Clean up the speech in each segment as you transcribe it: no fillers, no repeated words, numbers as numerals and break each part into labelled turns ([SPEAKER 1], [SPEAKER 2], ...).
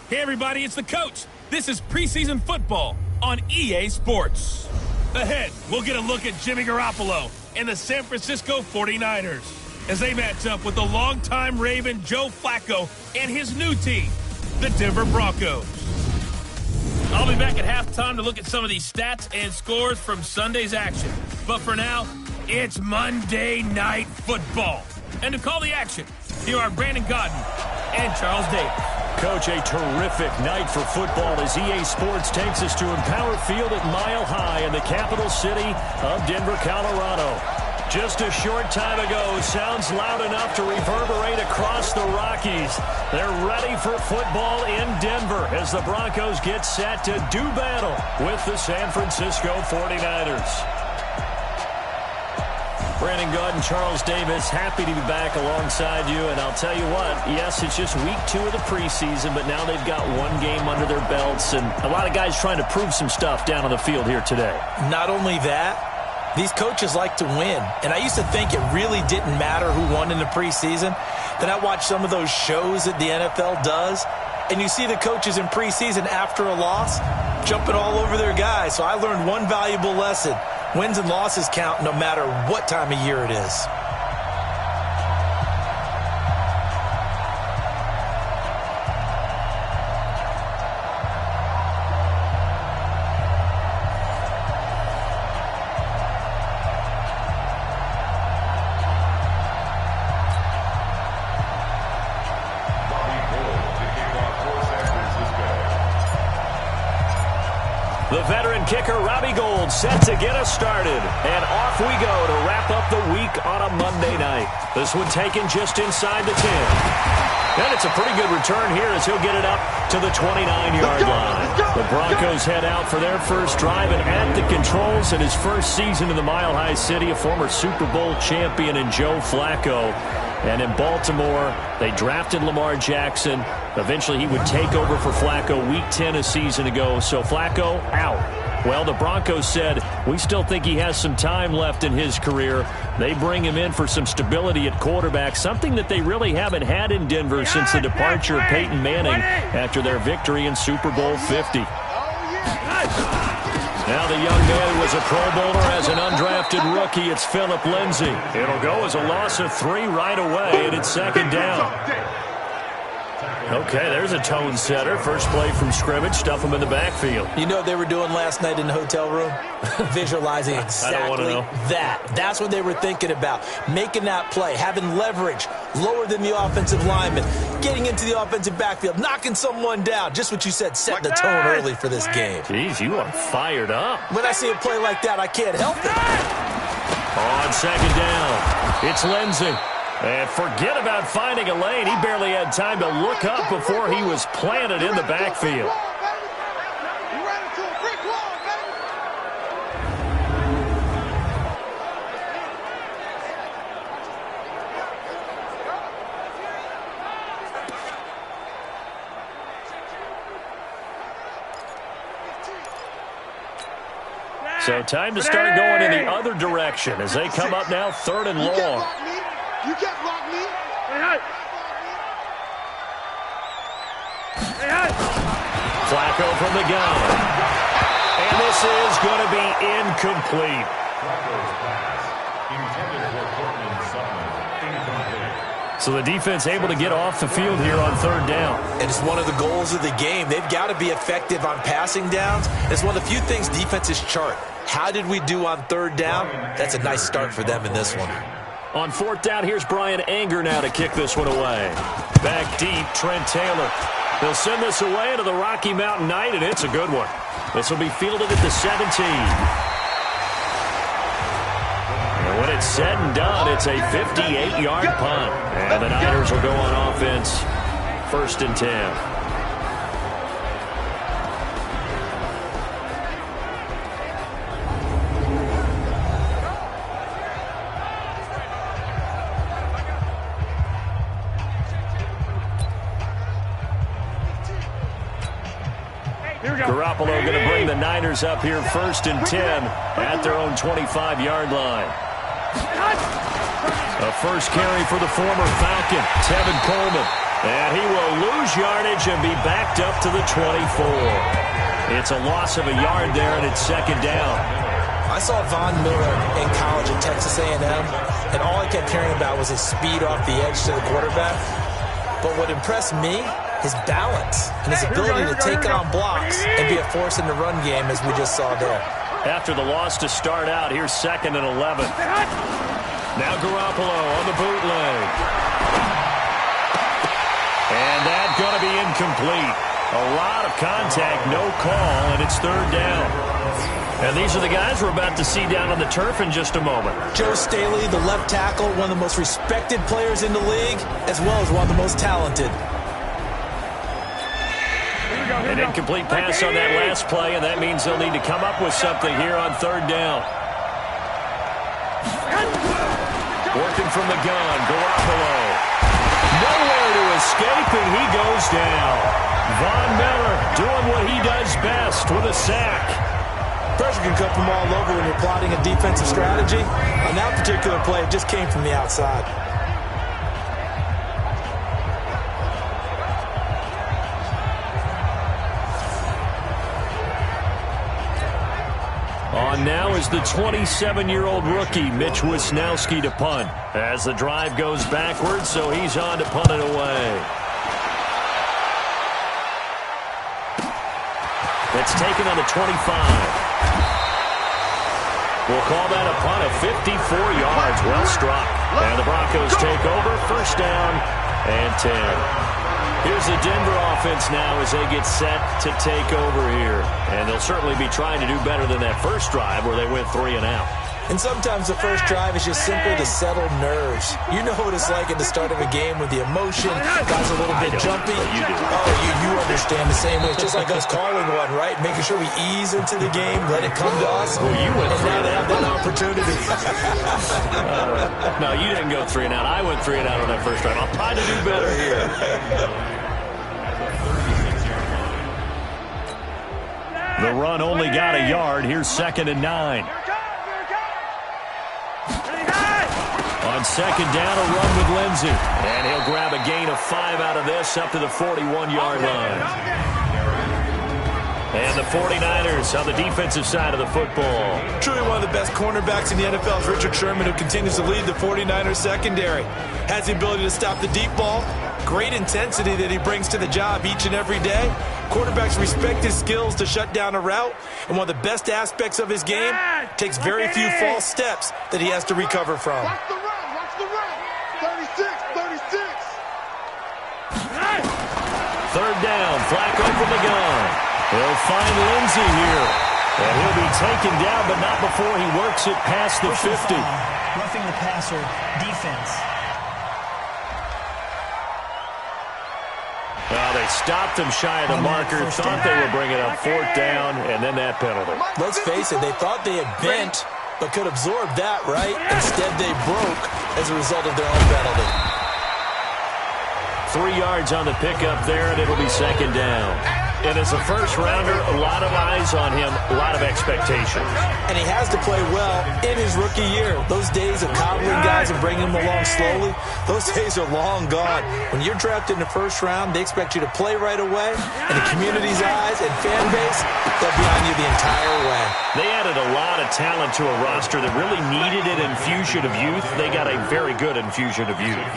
[SPEAKER 1] Hey everybody, it's the coach. This is preseason football on EA Sports. Ahead, we'll get a look at Jimmy Garoppolo and the San Francisco 49ers as they match up with the longtime Raven Joe Flacco and his new team, the Denver Broncos. I'll be back at halftime to look at some of these stats and scores from Sunday's action. But for now, it's Monday Night Football. And to call the action, here are Brandon Godden and Charles Davis.
[SPEAKER 2] Coach, a terrific night for football as EA Sports takes us to Empower Field at Mile High in the capital city of Denver, Colorado. Just a short time ago, sounds loud enough to reverberate across the Rockies. They're ready for football in Denver as the Broncos get set to do battle with the San Francisco 49ers. Brandon Godden, Charles Davis, happy to be back alongside you. And I'll tell you what, yes, it's just week 2 of the preseason, but now they've got one game under their belts. And a lot of guys trying to prove some stuff down on the field here today.
[SPEAKER 3] Not only that, these coaches like to win. And I used to think it really didn't matter who won in the preseason. Then I watched some of those shows that the NFL does, and you see the coaches in preseason after a loss jumping all over their guys. So I learned one valuable lesson. Wins and losses count no matter what time of year it is.
[SPEAKER 2] The veteran kicker, Robbie Gould, set to get us started. And off we go to wrap up the week on a Monday night. This one taken just inside the 10. And it's a pretty good return here as he'll get it up to the 29-yard line. The Broncos head out for their first drive, and at the controls in his first season in the Mile High City, a former Super Bowl champion in Joe Flacco. And in Baltimore, they drafted Lamar Jackson. Eventually, he would take over for Flacco week 10 a season ago. So Flacco out. Well, the Broncos said, we still think he has some time left in his career. They bring him in for some stability at quarterback, something that they really haven't had in Denver since the departure of Peyton Manning after their victory in Super Bowl 50. Now the young man was a Pro Bowler as an undrafted rookie. It's Phillip Lindsay. It'll go as a loss of 3 right away, and it's second down. Okay, there's a tone setter. First play from scrimmage, stuff him in the backfield.
[SPEAKER 3] You know what they were doing last night in the hotel room? Visualizing exactly that. That's what they were thinking about. Making that play, having leverage, lower than the offensive lineman, getting into the offensive backfield, knocking someone down. Just what you said, set the tone early for this game.
[SPEAKER 2] Jeez, you are fired up.
[SPEAKER 3] When I see a play like that, I can't help it.
[SPEAKER 2] On second down, it's Lindsay. And forget about finding a lane. He barely had time to look up before he was planted in the backfield. So time to start going in the other direction as they come up now 3rd and long.
[SPEAKER 4] You can't block me.
[SPEAKER 2] Flacco from the gun. And this is going to be incomplete. So the defense able to get off the field here on 3rd down.
[SPEAKER 3] And it's one of the goals of the game. They've got to be effective on passing downs. It's one of the few things defenses chart. How did we do on 3rd down? That's a nice start for them in this one.
[SPEAKER 2] On 4th down, here's Brian Anger now to kick this one away. Back deep, Trent Taylor. They'll send this away into the Rocky Mountain night, and it's a good one. This will be fielded at the 17. And when it's said and done, it's a 58-yard punt. And the Niners will go on offense, 1st and 10. Garoppolo going to bring the Niners up here 1st and 10 at their own 25-yard line. A first carry for the former Falcon, Tevin Coleman. And he will lose yardage and be backed up to the 24. It's a loss of a yard there, and it's second down.
[SPEAKER 3] I saw Von Miller in college at Texas A&M, and all I kept hearing about was his speed off the edge to the quarterback. But what impressed me, his balance and his ability to take on blocks and be a force in the run game, as we just saw there.
[SPEAKER 2] After the loss to start out, here's 2nd and 11. Now Garoppolo on the bootleg. And that's going to be incomplete. A lot of contact, no call, and it's 3rd down. And these are the guys we're about to see down on the turf in just a moment.
[SPEAKER 3] Joe Staley, the left tackle, one of the most respected players in the league, as well as one of the most talented.
[SPEAKER 2] An incomplete pass on that last play, and that means they'll need to come up with something here on 3rd down. Working from the gun, Garoppolo. Nowhere to escape, and he goes down. Von Miller doing what he does best with a sack.
[SPEAKER 3] Pressure can come from all over when you're plotting a defensive strategy. On that particular play, it just came from the outside.
[SPEAKER 2] On now is the 27-year-old rookie, Mitch Wisnowski, to punt. As the drive goes backwards, so he's on to punt it away. It's taken on the 25. We'll call that a punt of 54 yards. Well struck. And the Broncos take over. 1st down and 10. Here's the Denver offense now as they get set to take over here. And they'll certainly be trying to do better than that first drive where they went 3 and out.
[SPEAKER 3] And sometimes the first drive is just simply to settle nerves. You know what it's like at the start of a game with the emotion. Guys a little bit jumpy.
[SPEAKER 2] You do.
[SPEAKER 3] Oh, you understand the same way. It's just like us calling one, right? Making sure we ease into the game, let it come to us.
[SPEAKER 2] Well, you went
[SPEAKER 3] and now they have that opportunity.
[SPEAKER 2] No, you didn't go 3 and out. I went 3 and out on that first drive. I'll try to do better here. The run only got a yard. Here's 2nd and 9. On 2nd down, a run with Lindsey. And he'll grab a gain of 5 out of this up to the 41-yard line. And the 49ers on the defensive side of the football.
[SPEAKER 3] Truly one of the best cornerbacks in the NFL is Richard Sherman, who continues to lead the 49ers secondary. Has the ability to stop the deep ball. Great intensity that he brings to the job each and every day. Quarterbacks respect his skills to shut down a route. And one of the best aspects of his game, takes very few false steps that he has to recover from.
[SPEAKER 4] Watch the run, watch the run. 36, 36.
[SPEAKER 2] 3rd down, Flacco from the gun. He'll find Lindsey here. And he'll be taken down, but not before he works it past the 50.
[SPEAKER 5] Roughing the passer, defense.
[SPEAKER 2] Well, they stopped him shy of the marker, thought they were bringing up 4th down, and then that penalty.
[SPEAKER 3] Let's face it, they thought they had bent, but could absorb that, right? Instead, they broke as a result of their own penalty.
[SPEAKER 2] 3 yards on the pickup there, and it'll be 2nd down. And as a first-rounder, a lot of eyes on him, a lot of expectations.
[SPEAKER 3] And he has to play well in his rookie year. Those days of coddling guys and bringing them along slowly, those days are long gone. When you're drafted in the 1st round, they expect you to play right away. And the community's eyes and fan base, they'll be on you the entire way.
[SPEAKER 2] They added a lot of talent to a roster that really needed an infusion of youth. They got a very good infusion of youth.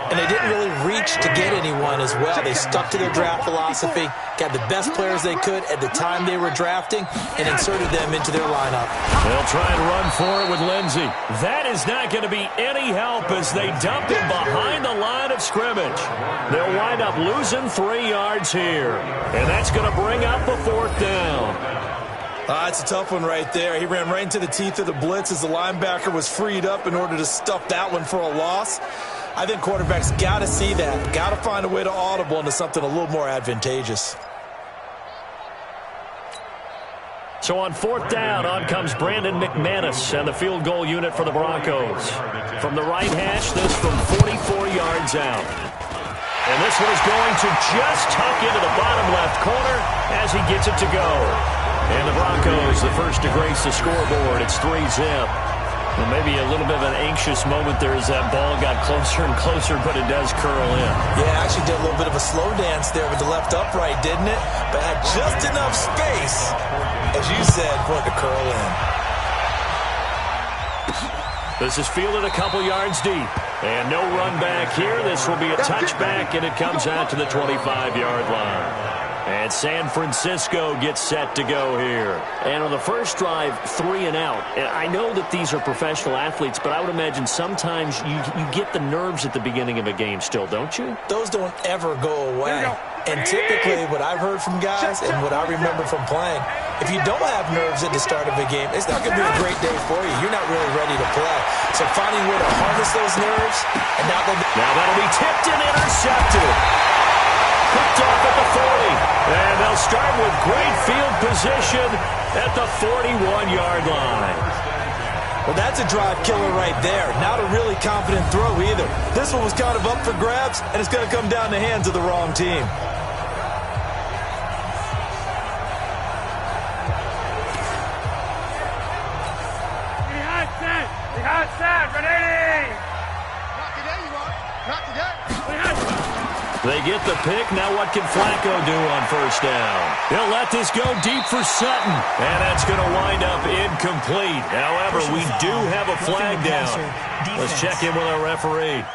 [SPEAKER 3] And they didn't really reach to get anyone as well. They stuck to their draft philosophy, got the best players they could at the time they were drafting, and inserted them into their lineup.
[SPEAKER 2] They'll try and run for it with Lindsey. That is not going to be any help as they dump him behind the line of scrimmage. They'll wind up losing 3 yards here. And that's going to bring up a 4th down.
[SPEAKER 3] It's a tough one right there. He ran right into the teeth of the blitz as the linebacker was freed up in order to stuff that one for a loss. I think quarterbacks got to see that. Got to find a way to audible into something a little more advantageous.
[SPEAKER 2] So on 4th down, on comes Brandon McManus and the field goal unit for the Broncos. From the right hash, this from 44 yards out. And this one is going to just tuck into the bottom left corner as he gets it to go. And the Broncos, the first to grace the scoreboard. It's 3-zip. Well, maybe a little bit of an anxious moment there as that ball got closer and closer, but it does curl in.
[SPEAKER 3] Yeah, actually did a little bit of a slow dance there with the left upright, didn't it? But had just enough space, as you said, for it to curl in.
[SPEAKER 2] This is fielded a couple yards deep. And no run back here. This will be a touchback, and it comes out to the 25-yard line. And San Francisco gets set to go here.
[SPEAKER 6] And on the first drive, 3 and out. And I know that these are professional athletes, but I would imagine sometimes you get the nerves at the beginning of a game still, don't you?
[SPEAKER 3] Those don't ever go away. And typically what I've heard from guys and what I remember from playing, if you don't have nerves at the start of a game, it's not going to be a great day for you. You're not really ready to play. So finding a way to harness those nerves, and now
[SPEAKER 2] that'll be tipped and intercepted. Picked off at the 40. And they'll start with great field position at the 41-yard line.
[SPEAKER 3] Well, that's a drive killer right there. Not a really confident throw either. This one was kind of up for grabs, and it's going to come down the hands of the wrong team.
[SPEAKER 2] They get the pick. Now what can Flacco do on first down? He'll let this go deep for Sutton. And that's going to wind up incomplete. However, we do have a flag down. Let's check in with our referee.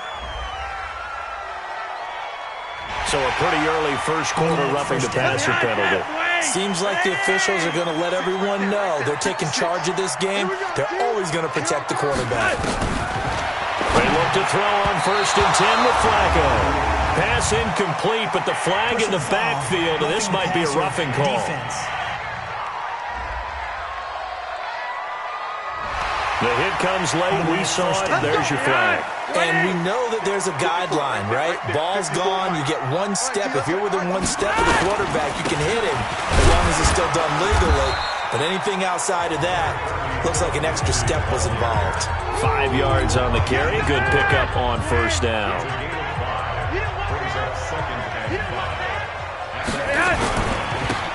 [SPEAKER 2] So a pretty early first quarter roughing the passer penalty.
[SPEAKER 3] Seems like the officials are going to let everyone know they're taking charge of this game. They're always going to protect the quarterback.
[SPEAKER 2] They look to throw on 1st and 10 with Flacco. Pass incomplete, but the flag in the backfield, and this might be a roughing call. The hit comes late. We saw it. There's your flag.
[SPEAKER 3] And we know that there's a guideline, right? Ball's gone. You get one step. If you're within one step of the quarterback, you can hit him as long as it's still done legally. But anything outside of that, looks like an extra step was involved.
[SPEAKER 2] 5 yards on the carry. Good pickup on first down.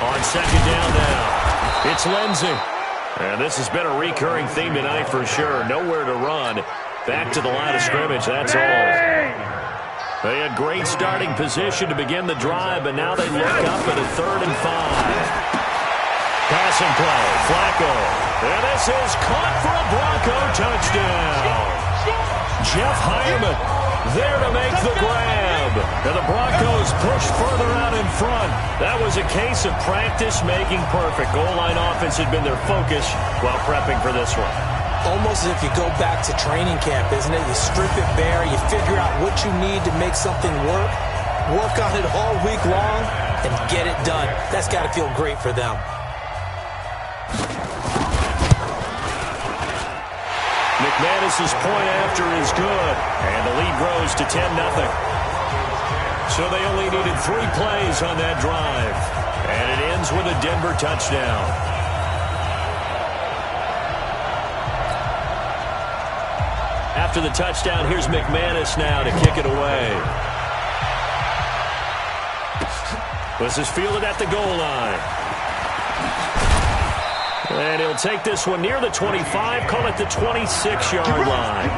[SPEAKER 2] On second down now, it's Lindsey. And this has been a recurring theme tonight for sure. Nowhere to run. Back to the line of scrimmage, that's all. They had great starting position to begin the drive, but now they look up at a 3rd and 5. Passing play, Flacco. And this is caught for a Bronco touchdown. Jeff Heuerman there to make the grab. And the Broncos push further out in front. That was a case of practice making perfect. Goal line offense had been their focus while prepping for this one.
[SPEAKER 3] Almost as if you go back to training camp, isn't it? You strip it bare, you figure out what you need to make something work on it all week long, and get it done. That's got to feel great for them.
[SPEAKER 2] McManus's point after is good, and the lead grows to 10-0. So they only needed 3 plays on that drive, and it ends with a Denver touchdown. After the touchdown, here's McManus now to kick it away. This is fielded at the goal line. And he'll take this one near the 25, call it the 26-yard line.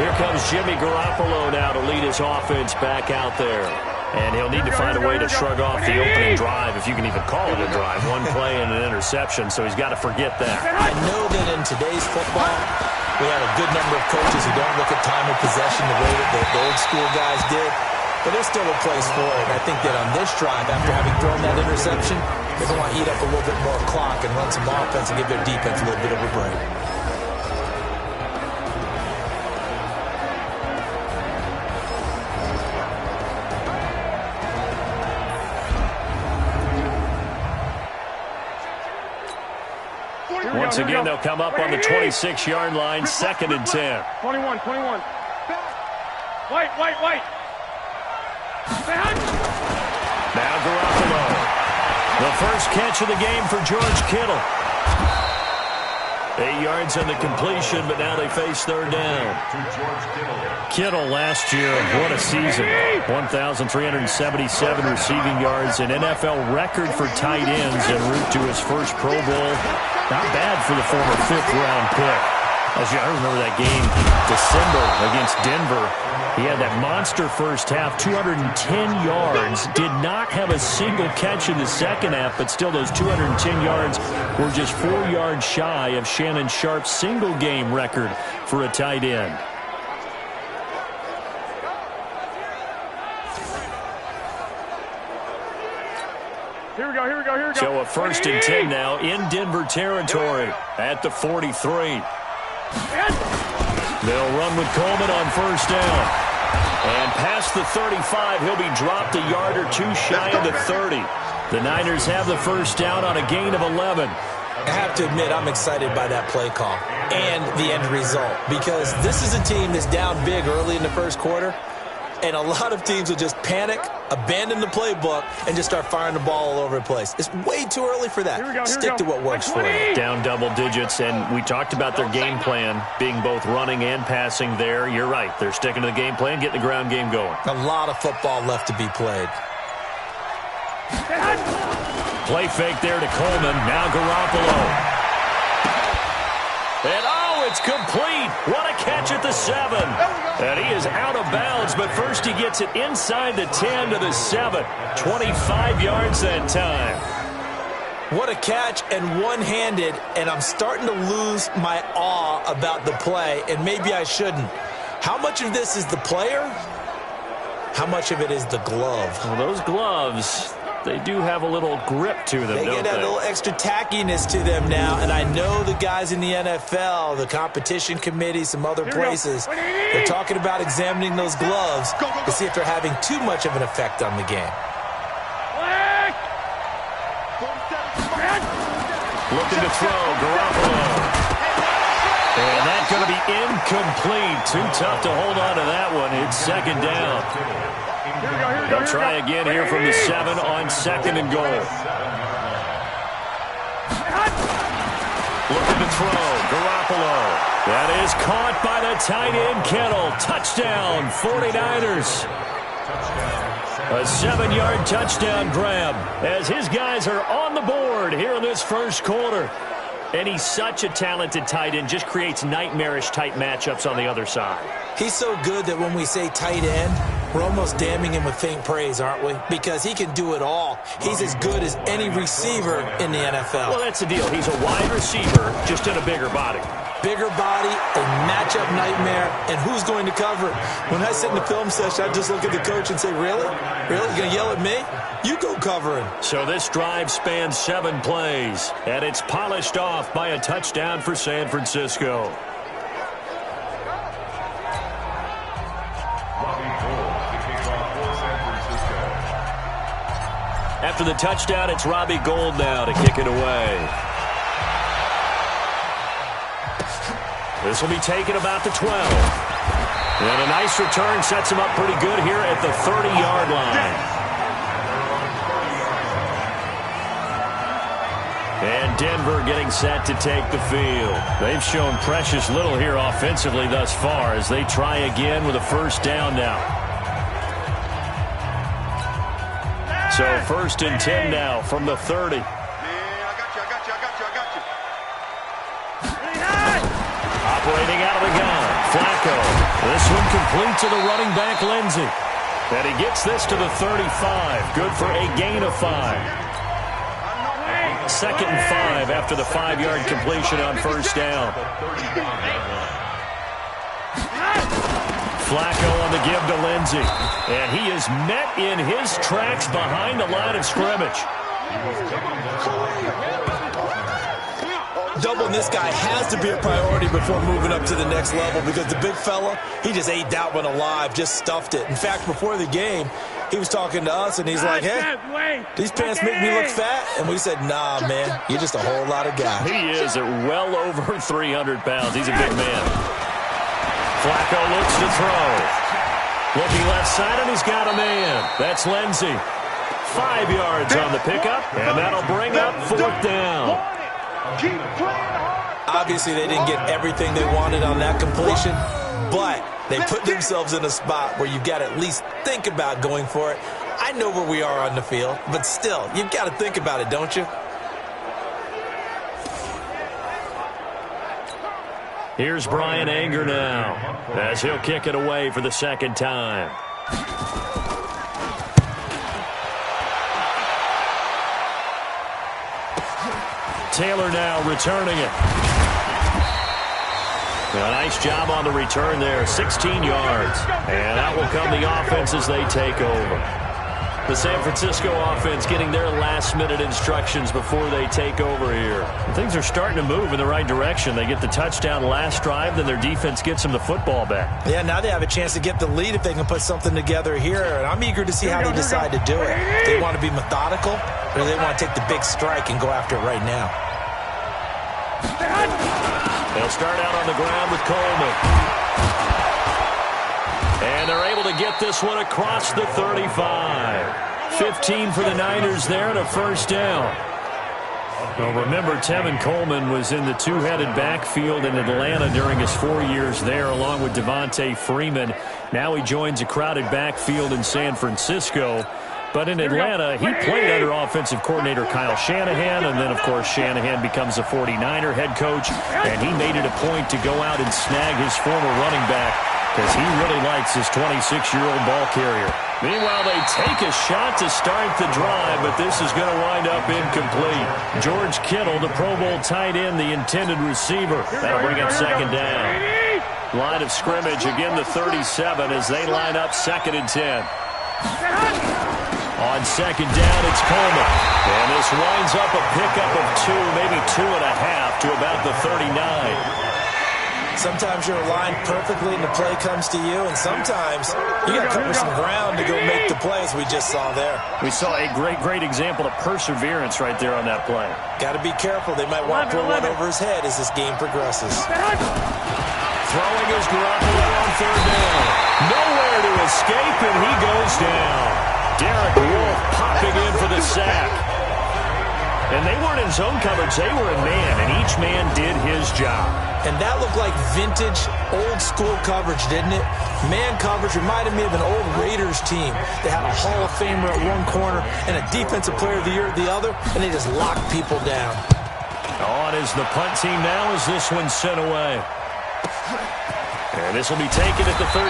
[SPEAKER 2] Here comes Jimmy Garoppolo now to lead his offense back out there. And he'll need to find a way to shrug off the opening drive, if you can even call it a drive. 1 play and an interception, so he's got to forget that.
[SPEAKER 3] I know that in today's football, we have a good number of coaches who don't look at time of possession the way that the old school guys did. But there's still a place for it. And I think that on this drive, after having thrown that interception, they're going to want to eat up a little bit more clock and run some offense and give their defense a little bit of a break.
[SPEAKER 2] Once again, they'll come up on the 26-yard line, 2nd and 10.
[SPEAKER 4] 21. White.
[SPEAKER 2] Now Garoppolo. The first catch of the game for George Kittle. 8 yards on the completion, but now they face third down. Kittle last year, what a season. 1,377 receiving yards, an NFL record for tight ends en route to his first Pro Bowl. Not bad for the former fifth-round pick. I remember that game, December, against Denver. He had that monster first half, 210 yards. Did not have a single catch in the second half, but still those 210 yards were just 4 yards shy of Shannon Sharp's single-game record for a tight end.
[SPEAKER 4] Here we go.
[SPEAKER 2] So a 1st and 10 now in Denver territory at the 43. They'll run with Coleman on first down. And past the 35, he'll be dropped a yard or two shy of the 30. The Niners have the first down on a gain of 11.
[SPEAKER 3] I have to admit, I'm excited by that play call and the end result, because this is a team that's down big early in the first quarter, and a lot of teams will just panic, abandon the playbook, and just start firing the ball all over the place. It's way too early for that. Stick to what works for you.
[SPEAKER 2] Down double digits, and we talked about their game plan being both running and passing there. You're right. They're sticking to the game plan, getting the ground game going.
[SPEAKER 3] A lot of football left to be played.
[SPEAKER 2] Play fake there to Coleman. Now Garoppolo. And it's complete. What a catch at the 7. And he is out of bounds, but first he gets it inside the 10 to the 7. 25 yards that time.
[SPEAKER 3] What a catch, and one-handed, and I'm starting to lose my awe about the play, and maybe I shouldn't. How much of this is the player? How much of it is the glove?
[SPEAKER 2] Well, those gloves, they do have a little grip to them, don't they?
[SPEAKER 3] They get that little extra tackiness to them now, and I know the guys in the NFL, the competition committee, some other places, they're talking about examining those gloves to see if they're having too much of an effect on the game.
[SPEAKER 2] Looking to throw, Garoppolo. And that's going to be incomplete. Too tough to hold on to that one. It's second down. They'll try again here from the 7 on 2nd and goal. Looking to throw, Garoppolo. That is caught by the tight end, Kittle. Touchdown, 49ers. A 7-yard touchdown grab as his guys are on the board here in this first quarter. And he's such a talented tight end, just creates nightmarish-type matchups on the other side.
[SPEAKER 3] He's so good that when we say tight end, we're almost damning him with faint praise, aren't we? Because he can do it all. He's as good as any receiver in the NFL.
[SPEAKER 2] Well, that's the deal. He's a wide receiver, just in a bigger body.
[SPEAKER 3] Bigger body, a matchup nightmare, and who's going to cover it? When I sit in the film session, I just look at the coach and say, really? Really? You going to yell at me? You go cover him.
[SPEAKER 2] So this drive spans 7 plays, and it's polished off by a touchdown for San Francisco. After the touchdown, it's Robbie Gould now to kick it away. This will be taken about the 12. And a nice return sets him up pretty good here at the 30-yard line. And Denver getting set to take the field. They've shown precious little here offensively thus far as they try again with a first down now. So 1st and 10 now from the 30. Operating out of the gun, Flacco. This one complete to the running back, Lindsey. And he gets this to the 35. Good for a gain of 5. 2nd and 5 after the 5-yard completion on first down. Flacco on the give to Lindsey. And he is met in his tracks behind the line of scrimmage.
[SPEAKER 3] Doubling this guy has to be a priority before moving up to the next level, because the big fella, he just ate that one alive, just stuffed it. In fact, before the game, he was talking to us, and he's like, hey, these pants make me look fat? And we said, nah, man, you're just a whole lot of guy.
[SPEAKER 2] He is at well over 300 pounds. He's a big man. Flacco looks to throw. Looking left side, and he's got a man. That's Lindsey. 5 yards on the pickup, and that'll bring up 4th down.
[SPEAKER 4] Keep playing hard.
[SPEAKER 3] Obviously, they didn't get everything they wanted on that completion, but they put themselves in a spot where you've got to at least think about going for it. I know where we are on the field, but still, you've got to think about it, don't you?
[SPEAKER 2] Here's Brian Anger now, as he'll kick it away for the second time. Taylor now returning it. A nice job on the return there, 16 yards. And out will come the offense as they take over. The San Francisco offense getting their last-minute instructions before they take over here. Things are starting to move in the right direction. They get the touchdown last drive, then their defense gets them the football back.
[SPEAKER 3] Yeah, now they have a chance to get the lead if they can put something together here. And I'm eager to see how they decide to do it. They want to be methodical, or do they want to take the big strike and go after it right now?
[SPEAKER 2] They'll start out on the ground with Coleman. And they're able to get this one across the 35. 15 for the Niners there and a first down. Well, remember, Tevin Coleman was in the two-headed backfield in Atlanta during his 4 years there, along with Devontae Freeman. Now he joins a crowded backfield in San Francisco. But in Atlanta, he played under offensive coordinator Kyle Shanahan, and then, of course, Shanahan becomes a 49er head coach, and he made it a point to go out and snag his former running back because he really likes his 26-year-old ball carrier. Meanwhile, they take a shot to start the drive, but this is going to wind up incomplete. George Kittle, the Pro Bowl tight end, the intended receiver. That'll bring up second down. Line of scrimmage, again the 37 as they line up 2nd and 10. On second down, it's Coleman. And this winds up a pickup of 2, maybe 2.5 to about the 39.
[SPEAKER 3] Sometimes you're aligned perfectly and the play comes to you, and sometimes you got to cover some ground to go make the plays we just saw there.
[SPEAKER 2] We saw a great example of perseverance right there on that play.
[SPEAKER 3] Got to be careful. They might want to throw one over his head as this game progresses.
[SPEAKER 2] Throwing his Garoppolo on third down. Nowhere to escape, and he goes down. Derek Wolfe popping in for the sack. And they weren't in zone coverage. They were in man, and each man did his job.
[SPEAKER 3] And that looked like vintage, old-school coverage, didn't it? Man coverage reminded me of an old Raiders team. They had a Hall of Famer at one corner and a Defensive Player of the Year at the other, and they just locked people down.
[SPEAKER 2] On is the punt team now as this one's sent away. And this will be taken at the 13.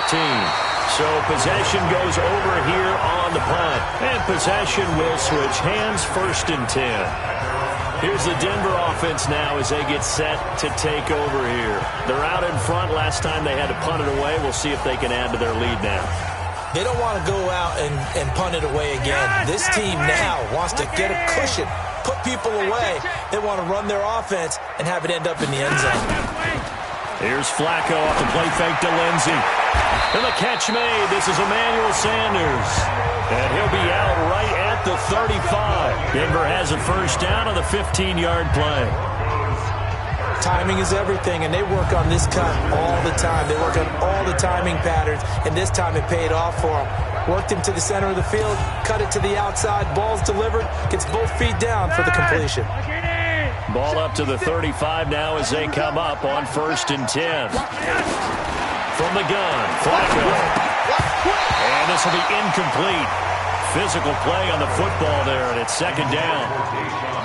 [SPEAKER 2] So possession goes over here on the punt. And possession will switch hands, 1st and 10. Here's the Denver offense now as they get set to take over here. They're out in front. Last time they had to punt it away. We'll see if they can add to their lead now.
[SPEAKER 3] They don't want to go out and punt it away again. This team now wants to get a cushion, put people away. They want to run their offense and have it end up in the end zone.
[SPEAKER 2] Here's Flacco off the play fake to Lindsey. And the catch made. This is Emmanuel Sanders. And he'll be out right at the 35. Denver has a first down on the 15-yard play.
[SPEAKER 3] Timing is everything, and they work on this cut all the time. They work on all the timing patterns, and this time it paid off for them. Worked him to the center of the field, cut it to the outside, ball's delivered, gets both feet down for the completion.
[SPEAKER 2] Ball up to the 35 now as they come up on 1st and 10. From the gun, Flacco. And this will be incomplete. Physical play on the football there, and it's 2nd down.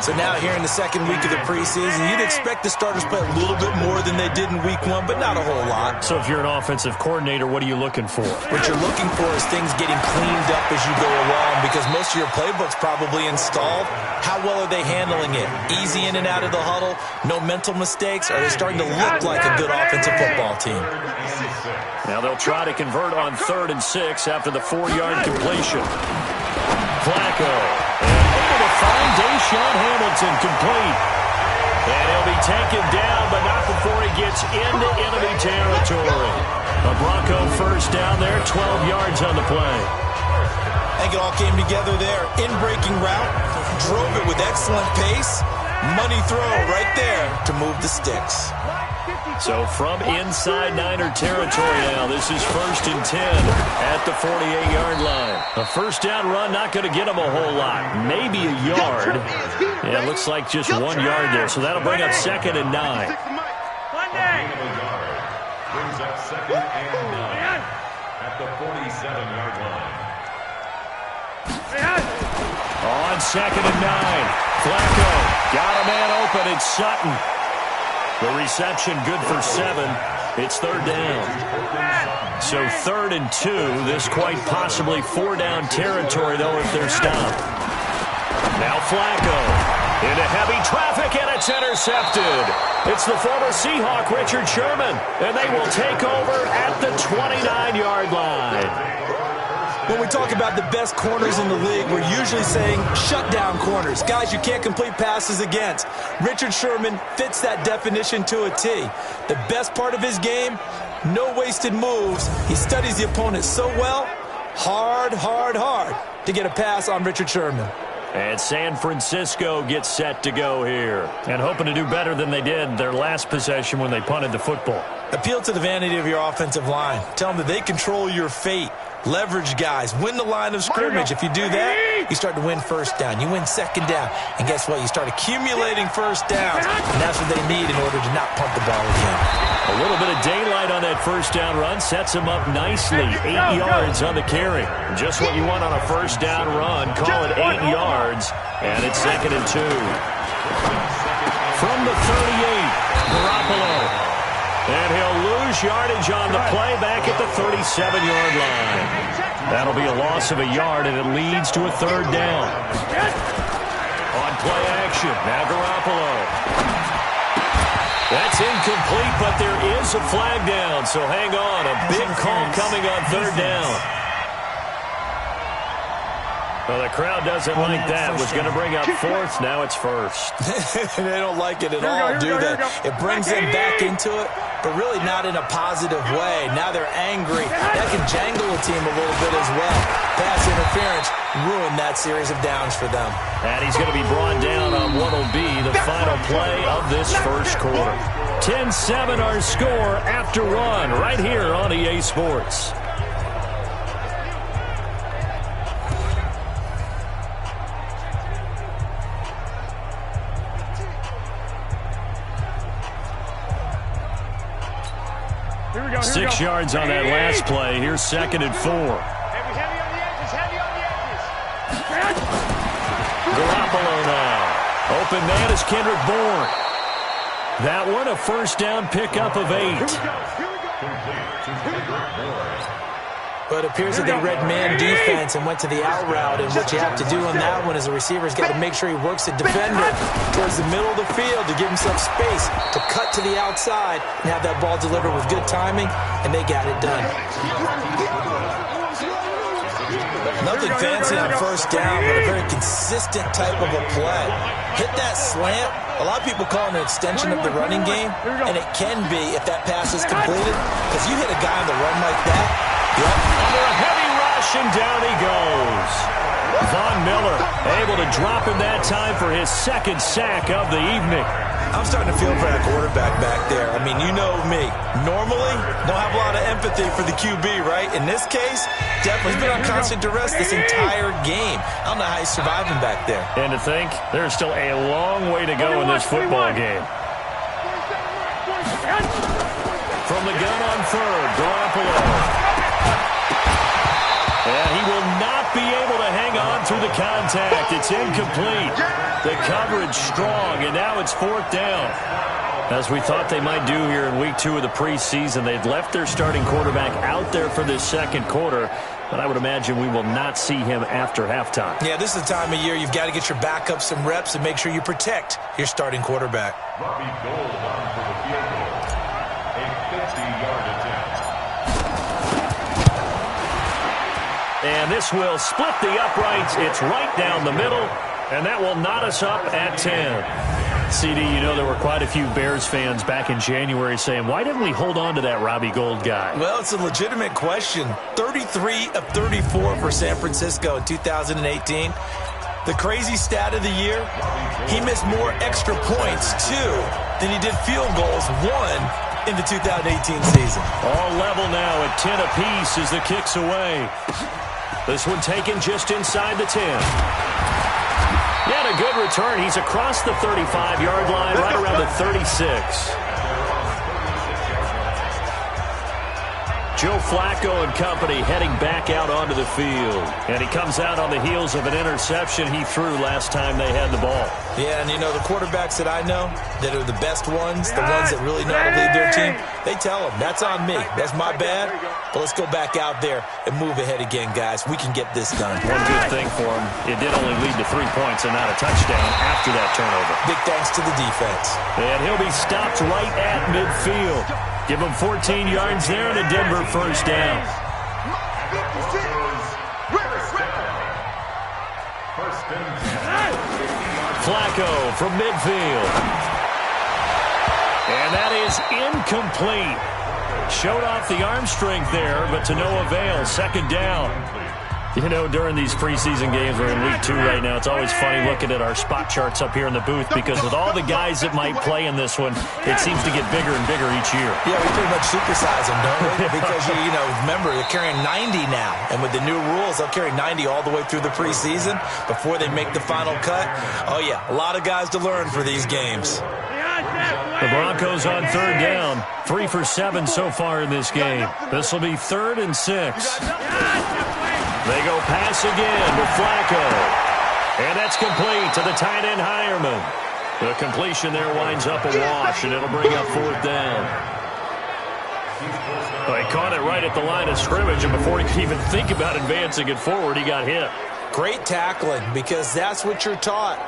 [SPEAKER 3] So now here in the 2nd week of the preseason, you'd expect the starters to play a little bit more than they did in week 1, but not a whole lot.
[SPEAKER 2] So if you're an offensive coordinator, what are you looking for?
[SPEAKER 3] What you're looking for is things getting cleaned up as you go along, because most of your playbook's probably installed. How well are they handling it? Easy in and out of the huddle, no mental mistakes? Are they starting to look like a good offensive football team?
[SPEAKER 2] Now they'll try to convert on 3rd and 6 after the 4-yard completion. Flacco, and able to find Deshaun Hamilton complete. And he'll be taken down, but not before he gets into enemy territory. A Bronco first down there, 12 yards on the play.
[SPEAKER 3] I think it all came together there. In-breaking route, drove it with excellent pace. Money throw right there to move the sticks.
[SPEAKER 2] So from inside Niner territory now, this is 1st and 10 at the 48-yard line. A first down run, not going to get them a whole lot. Maybe a yard. Yeah, it looks like just 1 yard there. So that'll bring up 2nd and 9.
[SPEAKER 7] Brings up 2nd and 9 at the 47-yard line.
[SPEAKER 2] On 2nd and 9, Flacco got a man open. It's Sutton. The reception good for 7. It's 3rd down. So 3rd and 2. This quite possibly 4-down territory, though, if they're stopped. Now Flacco into heavy traffic, and it's intercepted. It's the former Seahawk, Richard Sherman, and they will take over at the 29-yard line.
[SPEAKER 3] When we talk about the best corners in the league, we're usually saying shutdown corners, guys you can't complete passes against. Richard Sherman fits that definition to a T. The best part of his game, no wasted moves. He studies the opponent so well, hard to get a pass on Richard Sherman.
[SPEAKER 2] And San Francisco gets set to go here. And hoping to do better than they did their last possession when they punted the football.
[SPEAKER 3] Appeal to the vanity of your offensive line. Tell them that they control your fate. Leverage guys. Win the line of scrimmage. If you do that, you start to win first down. You win second down. And guess what? You start accumulating first downs. And that's what they need in order to not punt the ball again.
[SPEAKER 2] A little bit of daylight on that first down run. Sets them up nicely. 8 yards on the carry. Just what you want on a first down run. Call it 8 yards. And it's 2nd and 2. From the 38, Garoppolo. And he'll lose yardage on the play back at the 37-yard line. That'll be a loss of a yard, and it leads to a 3rd down. On play action, now Garoppolo. That's incomplete, but there is a flag down, so hang on. A big call coming on 3rd down. Well, the crowd doesn't like that. Was going to bring up 4th. Now it's 1st.
[SPEAKER 3] They don't like it at all, do they? It brings them back into it, but really not in a positive way. Now they're angry. That can jangle a team a little bit as well. Pass interference ruined that series of downs for them.
[SPEAKER 2] And he's going to be brought down on what will be the final play of this first quarter. 10-7 our score after 1 right here on EA Sports.
[SPEAKER 8] Here we go.
[SPEAKER 2] 6 yards on that last play. Here's 2nd and 4.
[SPEAKER 8] Heavy on the edges.
[SPEAKER 2] Garoppolo now. Open man is Kendrick Bourne. That one a first down pickup of 8.
[SPEAKER 3] But it appears that they read man defense and went to the out route, and what you have to do on that one is the receiver's got to make sure he works the defender towards the middle of the field to give himself space to cut to the outside and have that ball delivered with good timing, and they got it done. Nothing fancy on first down, but a very consistent type of a play. Hit that slant. A lot of people call it an extension of the running game, and it can be if that pass is completed, because you hit a guy on the run like that.
[SPEAKER 2] Yep. Under a heavy rush, and down he goes. Von Miller able to drop him that time for his 2nd sack of the evening.
[SPEAKER 3] I'm starting to feel for that quarterback back there. I mean, you know me. Normally, don't have a lot of empathy for the QB, right? In this case, definitely been on constant duress this entire game. I don't know how he's surviving back there.
[SPEAKER 2] And to think, there's still a long way to go in this football game. From the gun on 3rd, Garoppolo. And he will not be able to hang on through the contact. It's incomplete. The coverage strong, and now it's 4th down. As we thought they might do here in week 2 of the preseason, they've left their starting quarterback out there for this 2nd quarter, but I would imagine we will not see him after halftime.
[SPEAKER 3] Yeah, this is the time of year you've got to get your backup some reps and make sure you protect your starting quarterback.
[SPEAKER 7] Robbie Gould on for the field goal. A 50-yard attempt.
[SPEAKER 2] And this will split the uprights. It's right down the middle, and that will knot us up at 10. CD, you know there were quite a few Bears fans back in January saying, why didn't we hold on to that Robbie Gould guy?
[SPEAKER 3] Well, it's a legitimate question. 33 of 34 for San Francisco in 2018. The crazy stat of the year, he missed more extra points, 2, than he did field goals, 1, in the 2018 season.
[SPEAKER 2] All level now at 10 apiece as the kick's away. This one taken just inside the 10. Yeah, a good return. He's across the 35-yard line, right around the 36. Joe Flacco and company heading back out onto the field. And he comes out on the heels of an interception he threw last time they had the ball.
[SPEAKER 3] Yeah, and you know, the quarterbacks that I know that are the best ones, the ones that really know how to lead their team, they tell them, that's on me. That's my bad. But let's go back out there and move ahead again, guys. We can get this done.
[SPEAKER 2] One good thing for him, it did only lead to 3 points and not a touchdown after that turnover.
[SPEAKER 3] Big thanks to the defense.
[SPEAKER 2] And he'll be stopped right at midfield. Give him 14 yards there and a Denver first down. Flacco from midfield. And that is incomplete. Showed off the arm strength there, but to no avail. Second down. You know, during these preseason games, we're in week 2 right now, it's always funny looking at our spot charts up here in the booth because with all the guys that might play in this one, it seems to get bigger and bigger each year.
[SPEAKER 3] Yeah, we pretty much supersize them, don't we? Because, you know, remember, they're carrying 90 now. And with the new rules, they'll carry 90 all the way through the preseason before they make the final cut. Oh, yeah, a lot of guys to learn for these games.
[SPEAKER 2] The Broncos on third down. 3 for 7 so far in this game. This will be 3rd and 6. They go pass again with Flacco. And that's complete to the tight end Hireman. The completion there winds up a wash, and it'll bring up 4th down. Well, he caught it right at the line of scrimmage, and before he could even think about advancing it forward, he got hit.
[SPEAKER 3] Great tackling, because that's what you're taught.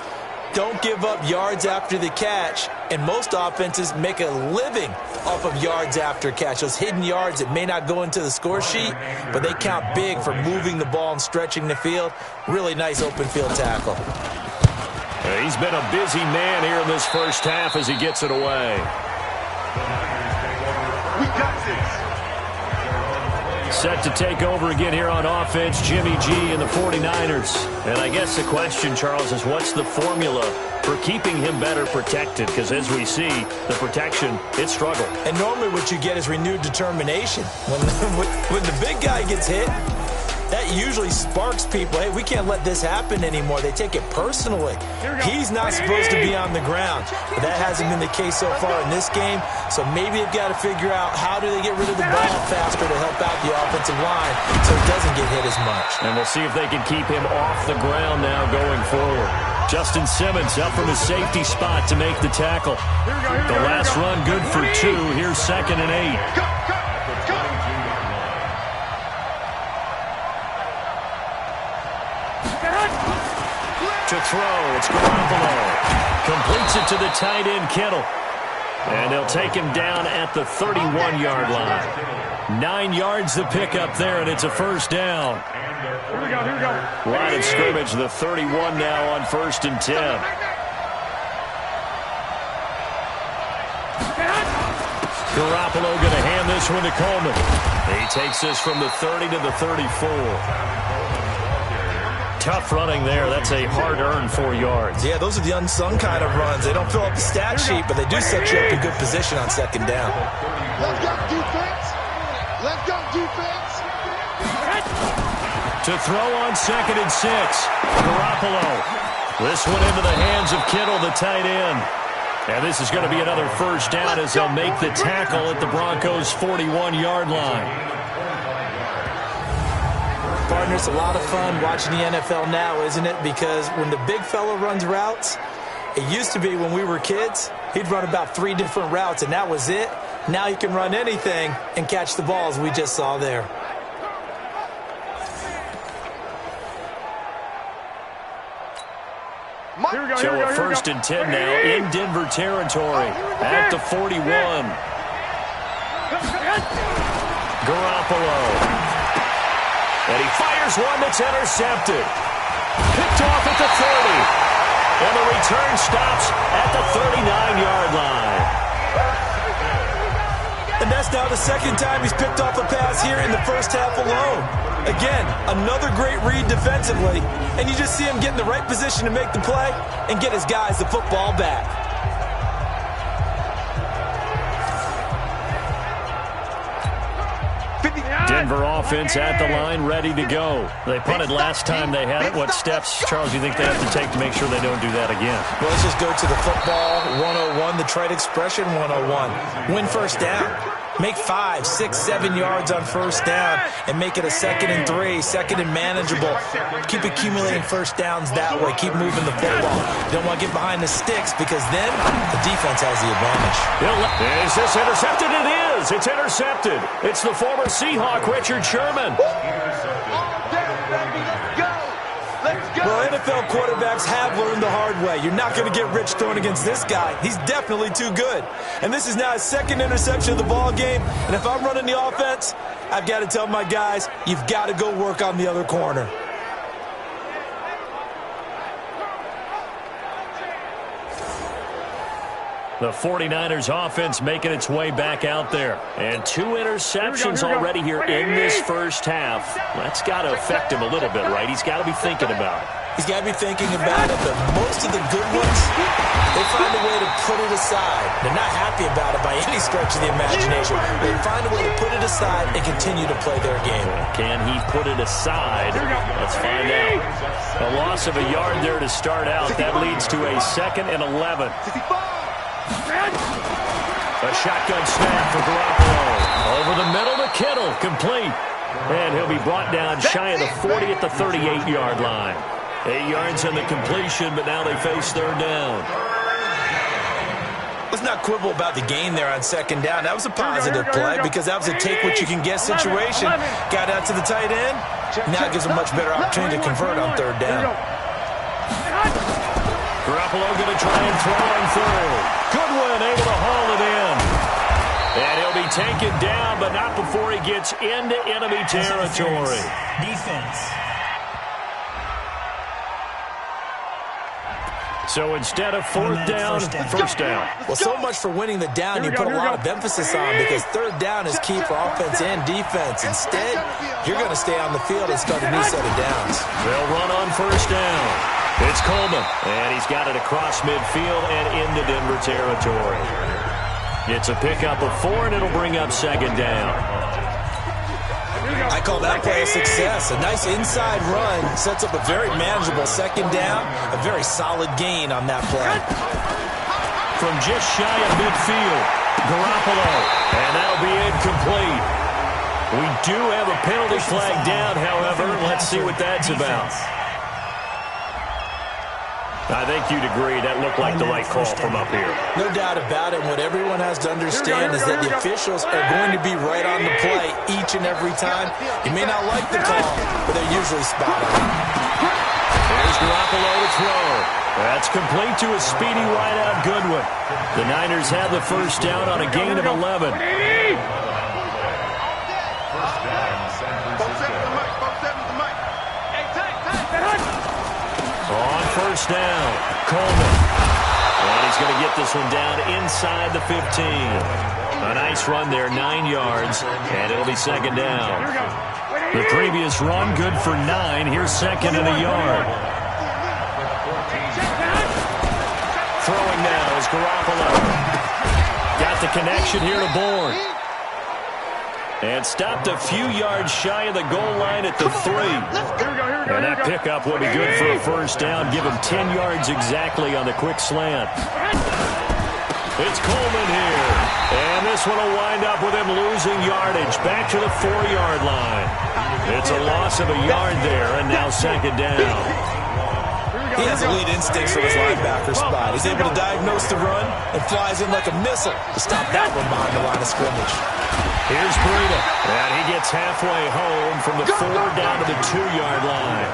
[SPEAKER 3] Don't give up yards after the catch, and most offenses make a living off of yards after catch. Those hidden yards that may not go into the score sheet, but they count big for moving the ball and stretching the field. Really nice open field tackle.
[SPEAKER 2] He's been a busy man here in this first half as he gets it away.
[SPEAKER 4] We got this.
[SPEAKER 2] Set to take over again here on offense, Jimmy G and the 49ers. And I guess the question, Charles, is what's the formula for keeping him better protected? Because as we see, the protection, it struggled.
[SPEAKER 3] And normally what you get is renewed determination. When the big guy gets hit, that usually sparks people. Hey, we can't let this happen anymore. They take it personally. He's not supposed to be on the ground. But that hasn't been the case so far in this game. So maybe they've got to figure out how do they get rid of the ball faster to help out the offensive line so he doesn't get hit as much.
[SPEAKER 2] And we'll see if they can keep him off the ground now going forward. Justin Simmons up from his safety spot to make the tackle. The last run good for 2. Here's 2nd and 8. To throw, it's Garoppolo. Completes it to the tight end, Kittle. And they'll take him down at the 31-yard line. 9 yards the pickup there, and it's a first down.
[SPEAKER 8] Here we go.
[SPEAKER 2] Line of scrimmage, the 31 now on 1st and 10. Garoppolo going to hand this one to Coleman. He takes this from the 30 to the 34. Tough running there. That's a hard-earned 4 yards.
[SPEAKER 3] Yeah, those are the unsung kind of runs. They don't fill up the stat sheet, but they do set you up in good position on 2nd down.
[SPEAKER 4] Let's go, defense. Let's go, defense.
[SPEAKER 2] To throw on 2nd and 6. Garoppolo. This one into the hands of Kittle, the tight end. And this is going to be another first down as they'll make the tackle at the Broncos' 41-yard line.
[SPEAKER 3] Partner, it's a lot of fun watching the NFL now, isn't it? Because when the big fella runs routes, it used to be when we were kids, he'd run about 3 different routes, and that was it. Now he can run anything and catch the balls we just saw there.
[SPEAKER 2] So a 1st and 10 now in Denver territory at the 41. Garoppolo. And he fires one that's intercepted. Picked off at the 30. And the return stops at the 39-yard line.
[SPEAKER 3] And that's now the 2nd time he's picked off a pass here in the first half alone. Again, another great read defensively. And you just see him get in the right position to make the play and get his guys the football back.
[SPEAKER 2] Denver offense at the line, ready to go. They punted last time they had it. What steps, Charles, do you think they have to take to make sure they don't do that again?
[SPEAKER 3] Well, let's just go to the football 101, the trade expression 101. Win first down. Make 5, 6, 7 yards on first down and make it a 2nd and 3, 2nd and manageable. Keep accumulating first downs that way. Keep moving the football. You don't want to get behind the sticks because then the defense has the advantage.
[SPEAKER 2] Is this intercepted? It is. It's intercepted. It's the former Seahawk, Richard Sherman.
[SPEAKER 3] Well, NFL quarterbacks have learned the hard way. You're not going to get rich throwing against this guy. He's definitely too good. And this is now his 2nd interception of the ball game. And if I'm running the offense, I've got to tell my guys, you've got to go work on the other corner.
[SPEAKER 2] The 49ers offense making its way back out there. And 2 interceptions already here in this first half. That's got to affect him a little bit, right? He's got to be thinking about it.
[SPEAKER 3] He's got to be thinking about it, but most of the good ones, they find a way to put it aside. They're not happy about it by any stretch of the imagination. They find a way to put it aside and continue to play their game.
[SPEAKER 2] Can he put it aside? Let's find out. A loss of a yard there to start out. That leads to a 2nd and 11. A shotgun snap for Garoppolo. Over the middle to Kittle. Complete. And he'll be brought down shy of the 40 at the 38-yard line. 8 yards on the completion, but now they face 3rd down.
[SPEAKER 3] Let's not quibble about the gain there on 2nd down. That was a positive play because that was a take-what-you-can-get situation. Got out to the tight end. Now it gives them a much better opportunity to convert on 3rd down.
[SPEAKER 2] Garoppolo going to try and throw on 3rd. Goodwin able to haul it in. And he'll be taken down, but not before he gets into enemy territory.
[SPEAKER 5] Defense.
[SPEAKER 2] So instead of 4th down, first down.
[SPEAKER 3] Well, so much for winning the down. You put a lot of emphasis on because 3rd down is key for offense and defense. Instead, you're going to stay on the field and start a new set of downs.
[SPEAKER 2] They'll run on first down. It's Coleman, and he's got it across midfield and into Denver territory. It's a pickup of 4, and it'll bring up 2nd down.
[SPEAKER 3] I call that play a success. A nice inside run sets up a very manageable 2nd down, a very solid gain on that play.
[SPEAKER 2] From just shy of midfield, Garoppolo, and that'll be incomplete. We do have a penalty flag down, however. Let's see what that's about. I think you'd agree that looked like the right call from up here.
[SPEAKER 3] No doubt about it. What everyone has to understand is that the officials are going to be right on the play each and every time. You may not like the call, but they're usually spot on.
[SPEAKER 2] Here's Garoppolo to throw. That's complete to a speedy wideout Goodwin. The Niners have the first down on a gain of 11. On first down, Coleman. And he's going to get this one down inside the 15. A nice run there, 9 yards, and it'll be 2nd down. The previous run, good for 9. Here's 2nd and a yard. Throwing now is Garoppolo. Got the connection here to Bourne. And stopped a few yards shy of the goal line at the 3. And that pickup will be good for a first down. Give him 10 yards exactly on the quick slant. It's Coleman here. And this one will wind up with him losing yardage. Back to the 4-yard line. It's a loss of a yard there, and now 2nd down.
[SPEAKER 3] He has elite instincts from his linebacker spot. He's able to diagnose the run and flies in like a missile to stop that one behind the line of scrimmage.
[SPEAKER 2] Here's Breida, and he gets halfway home from the 4 down to the 2-yard line.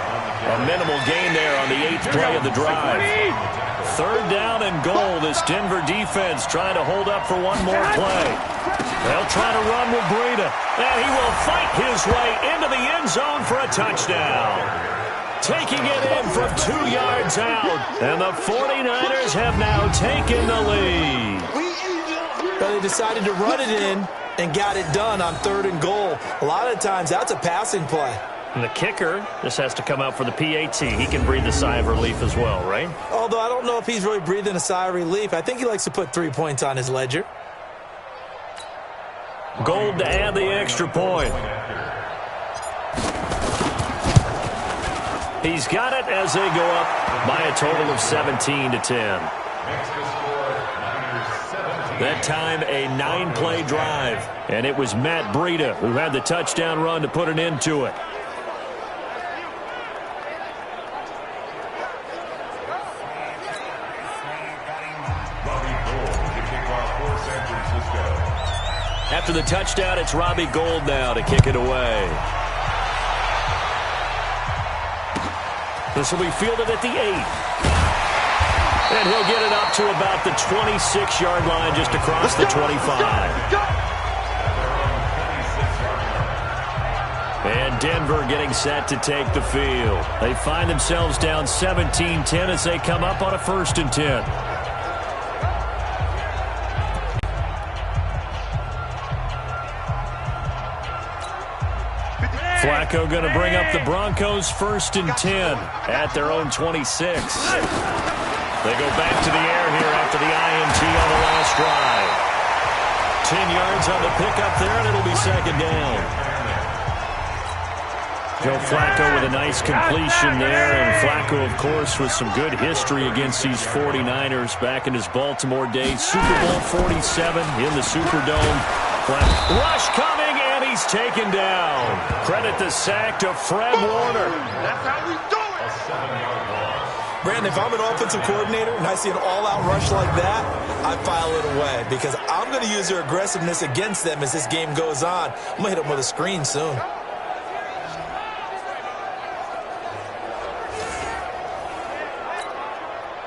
[SPEAKER 2] A minimal gain there on the 8th play of the drive. 3rd down and goal. This Denver defense trying to hold up for one more play. They'll try to run with Breida, and he will fight his way into the end zone for a touchdown. Taking it in from 2 yards out, and the 49ers have now taken the lead.
[SPEAKER 3] But they decided to run it in and got it done on 3rd and goal. A lot of times, that's a passing play.
[SPEAKER 2] And the kicker just has to come out for the PAT. He can breathe a sigh of relief as well, right?
[SPEAKER 3] Although I don't know if he's really breathing a sigh of relief. I think he likes to put 3 points on his ledger.
[SPEAKER 2] Gold to add the extra point. He's got it as they go up by a total of 17-10. That time, a 9-play drive. And it was Matt Breida who had the touchdown run to put an end to it. After the touchdown, it's Robbie Gould now to kick it away. This will be fielded at the 8. And he'll get it up to about the 26-yard line just across the 25. And Denver getting set to take the field. They find themselves down 17-10 as they come up on a 1st and 10. Flacco going to bring up the Broncos 1st and 10 at their own 26. They go back to the air here after the INT on the last drive. 10 yards on the pickup there, and it'll be 2nd down. Joe Flacco with a nice completion there, and Flacco, of course, with some good history against these 49ers back in his Baltimore days. Super Bowl 47 in the Superdome. Rush coming, and he's taken down. Credit the sack to Fred Warner.
[SPEAKER 4] That's how we do it.
[SPEAKER 7] A 7-yard loss.
[SPEAKER 3] Brandon, if I'm an offensive coordinator and I see an all-out rush like that, I file it away because I'm going to use their aggressiveness against them as this game goes on. I'm going to hit them with a screen soon.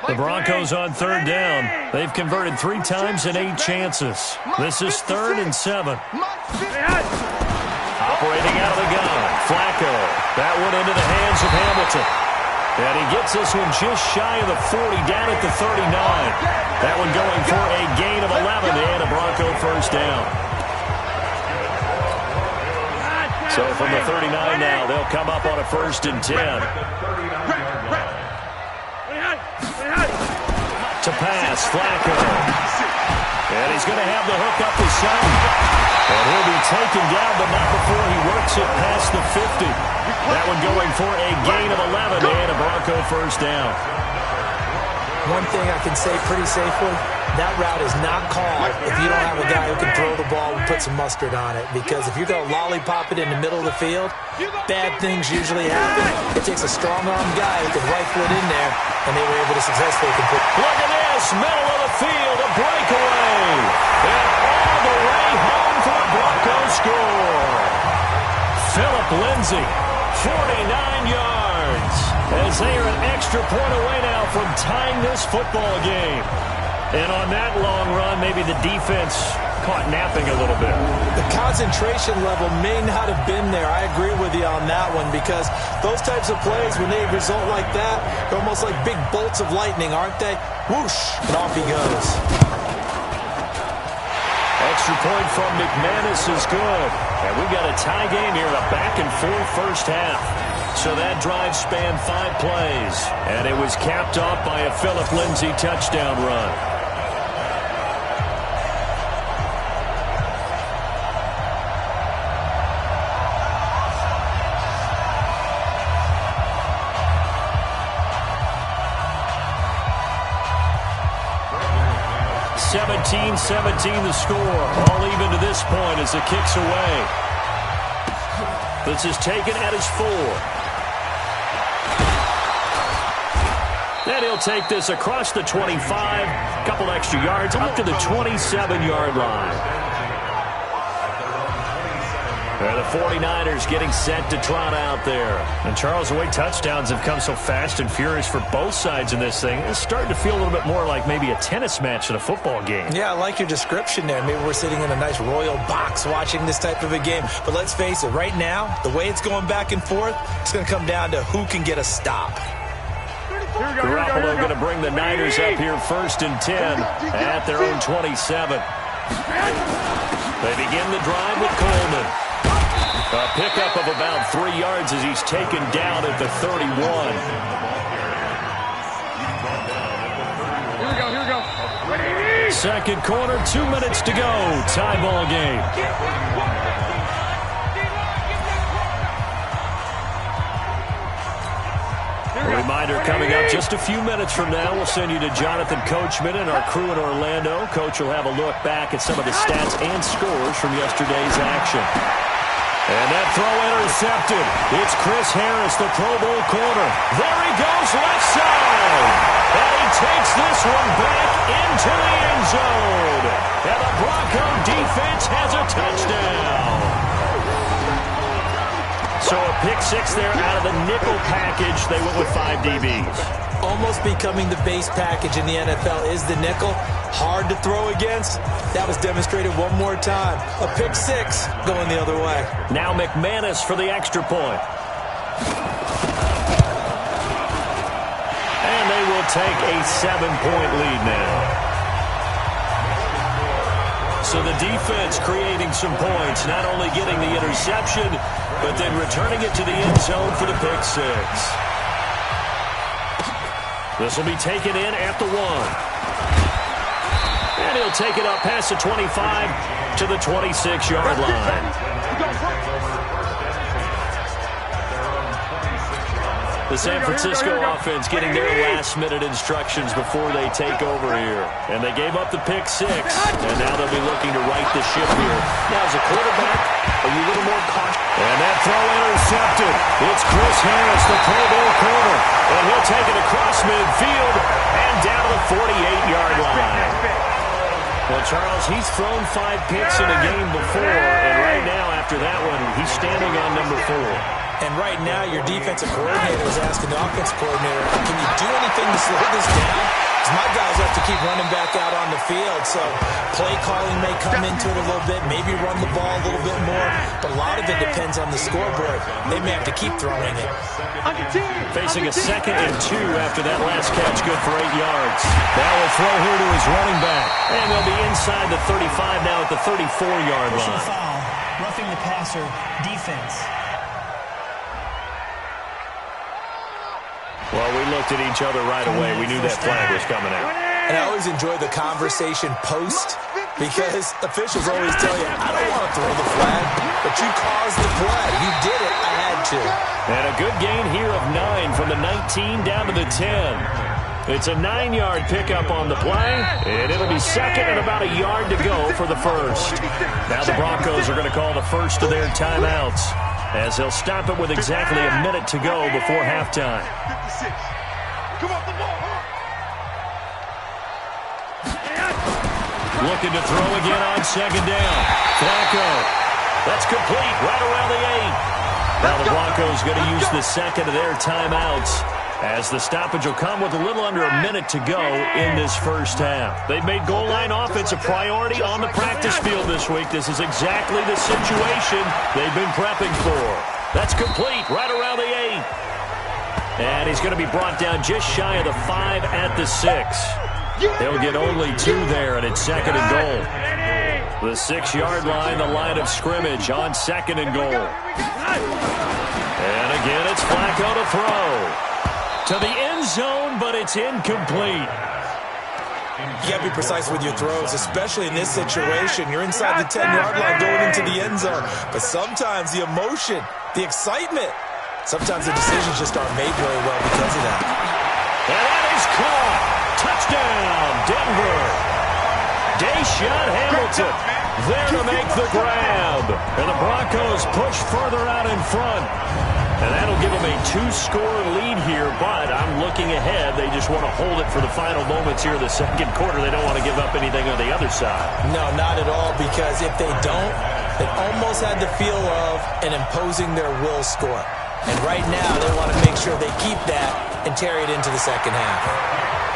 [SPEAKER 2] The Broncos on 3rd down. They've converted 3 times in 8 chances. This is 3rd and 7. Operating out of the gun. Flacco. That one into the hands of Hamilton. And he gets this one just shy of the 40, down at the 39. That one going for a gain of 11 and a Bronco 1st down. So from the 39 now, they'll come up on a 1st and 10. To pass, Flacco. And he's going to have the hook up the side. And he'll be taken down, but not before he works it past the 50. That one going for a gain of 11 and a Bronco 1st down.
[SPEAKER 3] One thing I can say pretty safely, that route is not called if you don't have a guy who can throw the ball and put some mustard on it. Because if you're going to lollipop it in the middle of the field, bad things usually happen. It takes a strong-armed guy who can rifle it in there, and they were able to successfully complete.
[SPEAKER 2] Look at this, middle of the field, a breakaway. And all the way home for a Bronco score. Philip Lindsay, 49 yards. As they are an extra point away now from tying this football game. And on that long run, maybe the defense caught napping a little bit.
[SPEAKER 3] The concentration level may not have been there. I agree with you on that one because those types of plays, when they result like that, they're almost like big bolts of lightning, aren't they? Whoosh, and off he goes.
[SPEAKER 2] Extra point from McManus is good. And we got a tie game here, a back-and-forth 1st half. So that drive spanned 5 plays. And it was capped off by a Philip Lindsay touchdown run. (17-17) the score. All even to this point as it kicks away. This is taken at his 4. Then he'll take this across the 25. Couple extra yards up to the 27-yard line. The 49ers getting set to trot out there. And Charles, the way touchdowns have come so fast and furious for both sides in this thing, it's starting to feel a little bit more like maybe a tennis match in a football game.
[SPEAKER 3] Yeah, I like your description there. Maybe we're sitting in a nice royal box watching this type of a game. But let's face it, right now, the way it's going back and forth, it's going to come down to who can get a stop.
[SPEAKER 2] Garoppolo going to bring the Niners up here 1st and 10 at their own 27. They begin the drive with Coleman. A pickup of about 3 yards as he's taken down at the 31.
[SPEAKER 8] Here we go.
[SPEAKER 2] Second quarter, 2 minutes to go. Tie ball game. A reminder coming up just a few minutes from now, we'll send you to Jonathan Coachman and our crew in Orlando. Coach will have a look back at some of the stats and scores from yesterday's action. And that throw intercepted. It's Chris Harris, the Pro Bowl corner. There he goes, left side. And he takes this one back into the end zone. And the Bronco defense has a touchdown. So a pick six there out of the nickel package. They went with 5 DBs.
[SPEAKER 3] Almost becoming the base package in the NFL is the nickel. Hard to throw against. That was demonstrated one more time. A pick six going the other way.
[SPEAKER 2] Now McManus for the extra point. And they will take a 7-point lead now. So the defense creating some points, not only getting the interception, but then returning it to the end zone for the pick six. This will be taken in at the 1. And he'll take it up past the 25 to the 26-yard line. The San Francisco offense getting their last-minute instructions before they take over here. And they gave up the pick six, and now they'll be looking to right the ship here. Now, as a quarterback, are you a little more cautious? And that throw intercepted. It's Chris Harris, the Pro Bowl corner. And he'll take it across midfield and down to the 48-yard line. Well, Charles, he's thrown 5 picks in a game before, and right now, after that one, he's standing on number 4.
[SPEAKER 3] And right now, your defensive coordinator is asking the offensive coordinator, can you do anything to slow this down? Because my guys have to keep running back out on the field. So play calling may come into it a little bit, maybe run the ball a little bit more. But a lot of it depends on the scoreboard. They may have to keep throwing it.
[SPEAKER 2] Facing a 2nd and 2 after that last catch, good for 8 yards. Now will throw here to his running back. And they'll be inside the 35 now at the 34-yard line.
[SPEAKER 5] Foul, roughing the passer, defense.
[SPEAKER 2] Well, we looked at each other right away. We knew that flag was coming out.
[SPEAKER 3] And I always enjoy the conversation post because officials always tell you, I don't want to throw the flag, but you caused the play. You did it. I had to.
[SPEAKER 2] And a good gain here of 9 from the 19 down to the 10. It's a 9-yard pickup on the play, and it'll be 2nd and about a yard to go for the first. Now the Broncos are going to call the first of their timeouts, as they'll stop it with exactly a minute to go before halftime. Looking to throw again on 2nd down. Flacco. That's complete right around the 8. Now the Broncos going to use the 2nd of their timeouts, as the stoppage will come with a little under a minute to go in this first half. They've made goal line offense a priority on the practice field this week. This is exactly the situation they've been prepping for. That's complete right around the 8. And he's going to be brought down just shy of the 5 at the 6. He'll get only 2 there, and it's 2nd and goal. The 6-yard line, the line of scrimmage on 2nd and goal. And again, it's Flacco to throw. To the end zone, but it's incomplete.
[SPEAKER 3] You got to be precise with your throws, especially in this situation. You're inside the 10-yard line going into the end zone. But sometimes the emotion, the excitement, sometimes the decisions just aren't made very well because of that.
[SPEAKER 2] And that is caught. Touchdown, Denver. Deshaun Hamilton there to make the grab. And the Broncos push further out in front. And that'll give them a 2-score lead here, but I'm looking ahead. They just want to hold it for the final moments here in the 2nd quarter. They don't want to give up anything on the other side.
[SPEAKER 3] No, not at all, because if they don't, it almost had the feel of an imposing their will score. And right now, they want to make sure they keep that and carry it into the 2nd half.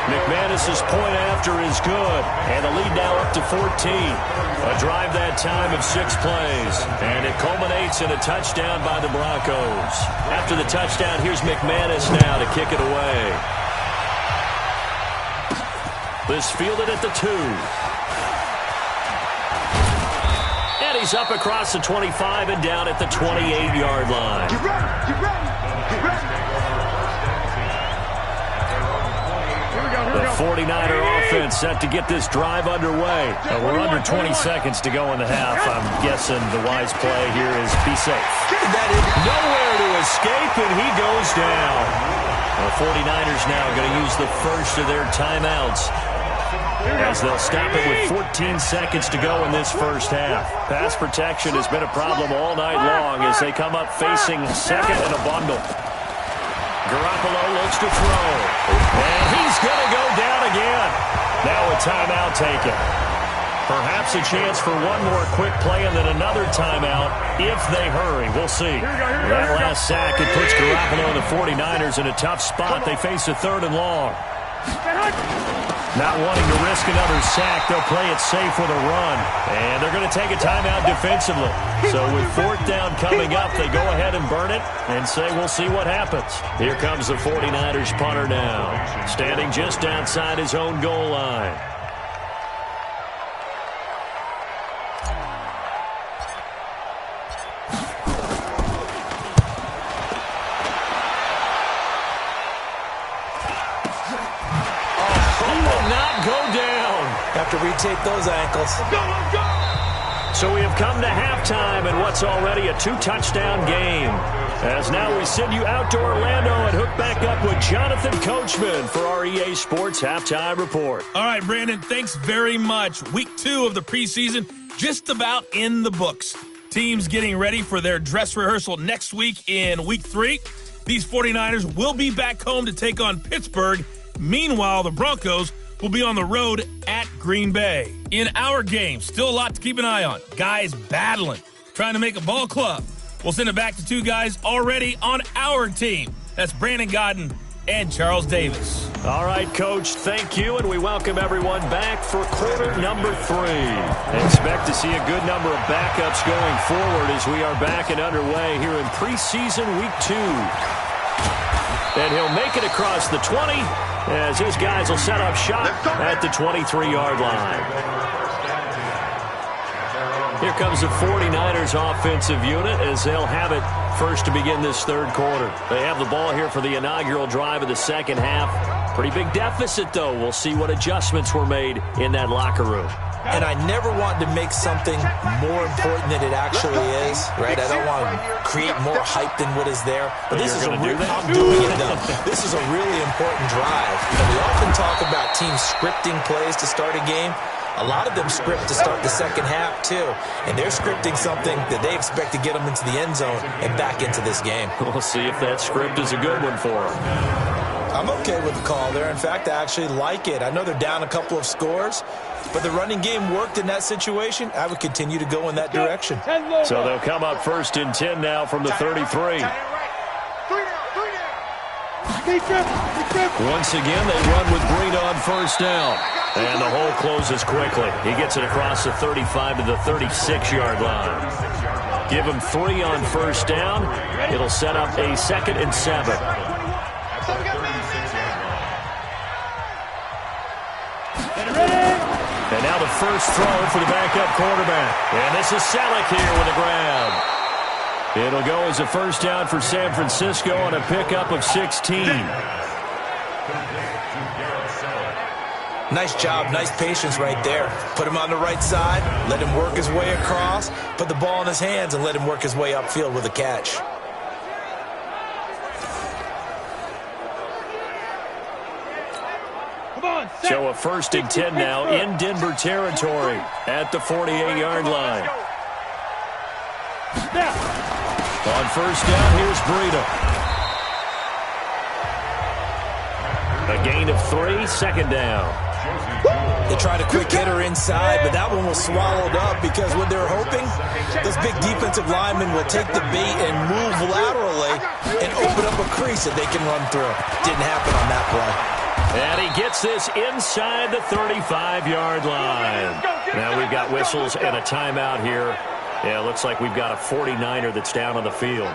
[SPEAKER 2] McManus's point after is good, and the lead now up to 14. A drive that time of 6 plays, and it culminates in a touchdown by the Broncos. After the touchdown, here's McManus now to kick it away. This fielded at the 2. And he's up across the 25 and down at the 28-yard line.
[SPEAKER 4] Get ready, get ready, get ready.
[SPEAKER 2] The 49er offense set to get this drive underway. We're under 20 seconds to go in the half. I'm guessing the wise play here is be safe.
[SPEAKER 3] That is
[SPEAKER 2] nowhere to escape, and he goes down. The 49ers now going to use the first of their timeouts, as they'll stop it with 14 seconds to go in this first half. Pass protection has been a problem all night long as they come up facing second in a bundle. Garoppolo looks to throw, and he's going to go down again. Now a timeout taken. Perhaps a chance for one more quick play and then another timeout if they hurry. We'll see. That last sack, it puts Garoppolo and the 49ers in a tough spot. They face a 3rd and long. Not wanting to risk another sack, they'll play it safe with a run. And they're going to take a timeout defensively. So with 4th down coming up, they go ahead and burn it and say we'll see what happens. Here comes the 49ers punter now, standing just outside his own goal line.
[SPEAKER 3] Have to retape those ankles.
[SPEAKER 2] So we have come to halftime in what's already a 2-touchdown game. As now we send you out to Orlando and hook back up with Jonathan Coachman for our EA Sports Halftime Report.
[SPEAKER 1] All right, Brandon, thanks very much. Week 2 of the preseason just about in the books. Teams getting ready for their dress rehearsal next week in Week 3. These 49ers will be back home to take on Pittsburgh. Meanwhile, the Broncos will be on the road at Green Bay. In our game, still a lot to keep an eye on. Guys battling, trying to make a ball club. We'll send it back to 2 guys already on our team. That's Brandon Godden and Charles Davis.
[SPEAKER 2] All right, Coach, thank you, and we welcome everyone back for quarter number 3. Expect to see a good number of backups going forward as we are back and underway here in preseason week 2. And he'll make it across the 20 as his guys will set up shop at the 23-yard line. Here comes the 49ers offensive unit as they'll have it first to begin this 3rd quarter. They have the ball here for the inaugural drive of the second half. Pretty big deficit, though. We'll see what adjustments were made in that locker room.
[SPEAKER 3] And I never want to make something more important than it actually is, right? I don't want to create more hype than what is there. But this is I'm doing it though. This is a really important drive. And we often talk about teams scripting plays to start a game. A lot of them script to start the second half, too. And they're scripting something that they expect to get them into the end zone and back into this game.
[SPEAKER 2] We'll see if that script is a good one for them.
[SPEAKER 3] I'm okay with the call there. In fact, I actually like it. I know they're down a couple of scores, but the running game worked in that situation. I would continue to go in that direction.
[SPEAKER 2] So they'll come up 1st and 10 now from the 33. Once again, they run with Breida on 1st down. And the hole closes quickly. He gets it across the 35 to the 36-yard line. Give him 3 on 1st down. It'll set up a 2nd and 7. And now the first throw for the backup quarterback. And this is Selleck here with a grab. It'll go as a 1st down for San Francisco on a pickup of 16.
[SPEAKER 3] Nice job, nice patience right there. Put him on the right side, let him work his way across, put the ball in his hands, and let him work his way upfield with a catch.
[SPEAKER 2] So a 1st and 10 now in Denver territory at the 48-yard line. On 1st down, here's Breida. A gain of 3, 2nd down.
[SPEAKER 3] They tried a quick hitter inside, but that one was swallowed up because what they're hoping, those big defensive linemen will take the bait and move laterally and open up a crease that they can run through. Didn't happen on that play.
[SPEAKER 2] And he gets this inside the 35-yard line. Now we've got whistles and a timeout here. Yeah, looks like we've got a 49er that's down on the field.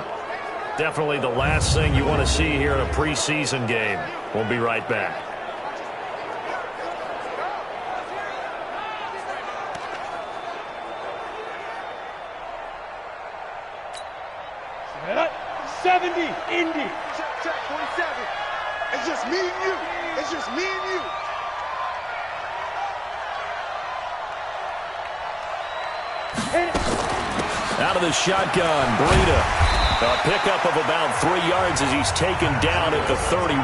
[SPEAKER 2] Definitely the last thing you want to see here in a preseason game. We'll be right back.
[SPEAKER 4] Indy. Check 47. It's just me and you. It's just me and you.
[SPEAKER 2] Out of the shotgun, Breida. A pickup of about 3 yards as he's taken down at the 31.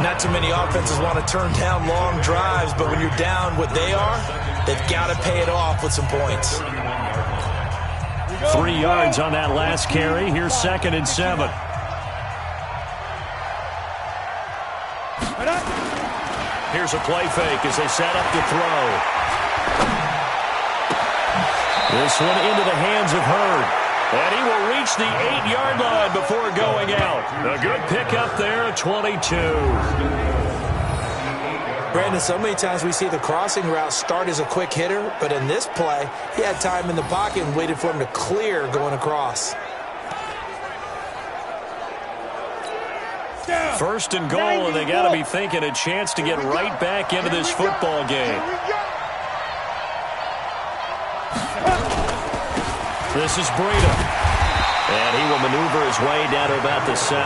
[SPEAKER 3] Not too many offenses want to turn down long drives, but when you're down what they are, they've got to pay it off with some points.
[SPEAKER 2] 3 yards on that last carry. Here's 2nd and 7. Here's a play fake as they set up to throw. This one into the hands of Hurd. And he will reach the 8-yard line before going out. A good pickup there at 22.
[SPEAKER 3] Brandon, so many times we see the crossing route start as a quick hitter, but in this play, he had time in the pocket and waited for him to clear going across.
[SPEAKER 2] 1st and goal, and they got to be thinking a chance to get right back into this football game. This is Breida. And he will maneuver his way down to about the 7.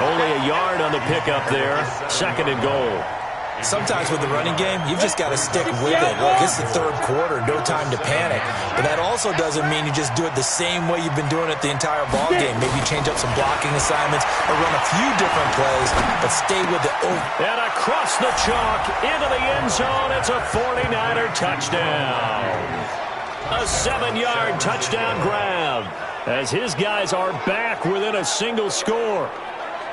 [SPEAKER 2] Only a yard on the pickup there. 2nd and goal.
[SPEAKER 3] Sometimes with the running game, you've just got to stick with it. Look, it's the 3rd quarter, no time to panic. But that also doesn't mean you just do it the same way you've been doing it the entire ball game. Maybe change up some blocking assignments or run a few different plays, but stay with it.
[SPEAKER 2] And across the chalk, into the end zone, it's a 49er touchdown. A 7-yard touchdown grab as his guys are back within a single score.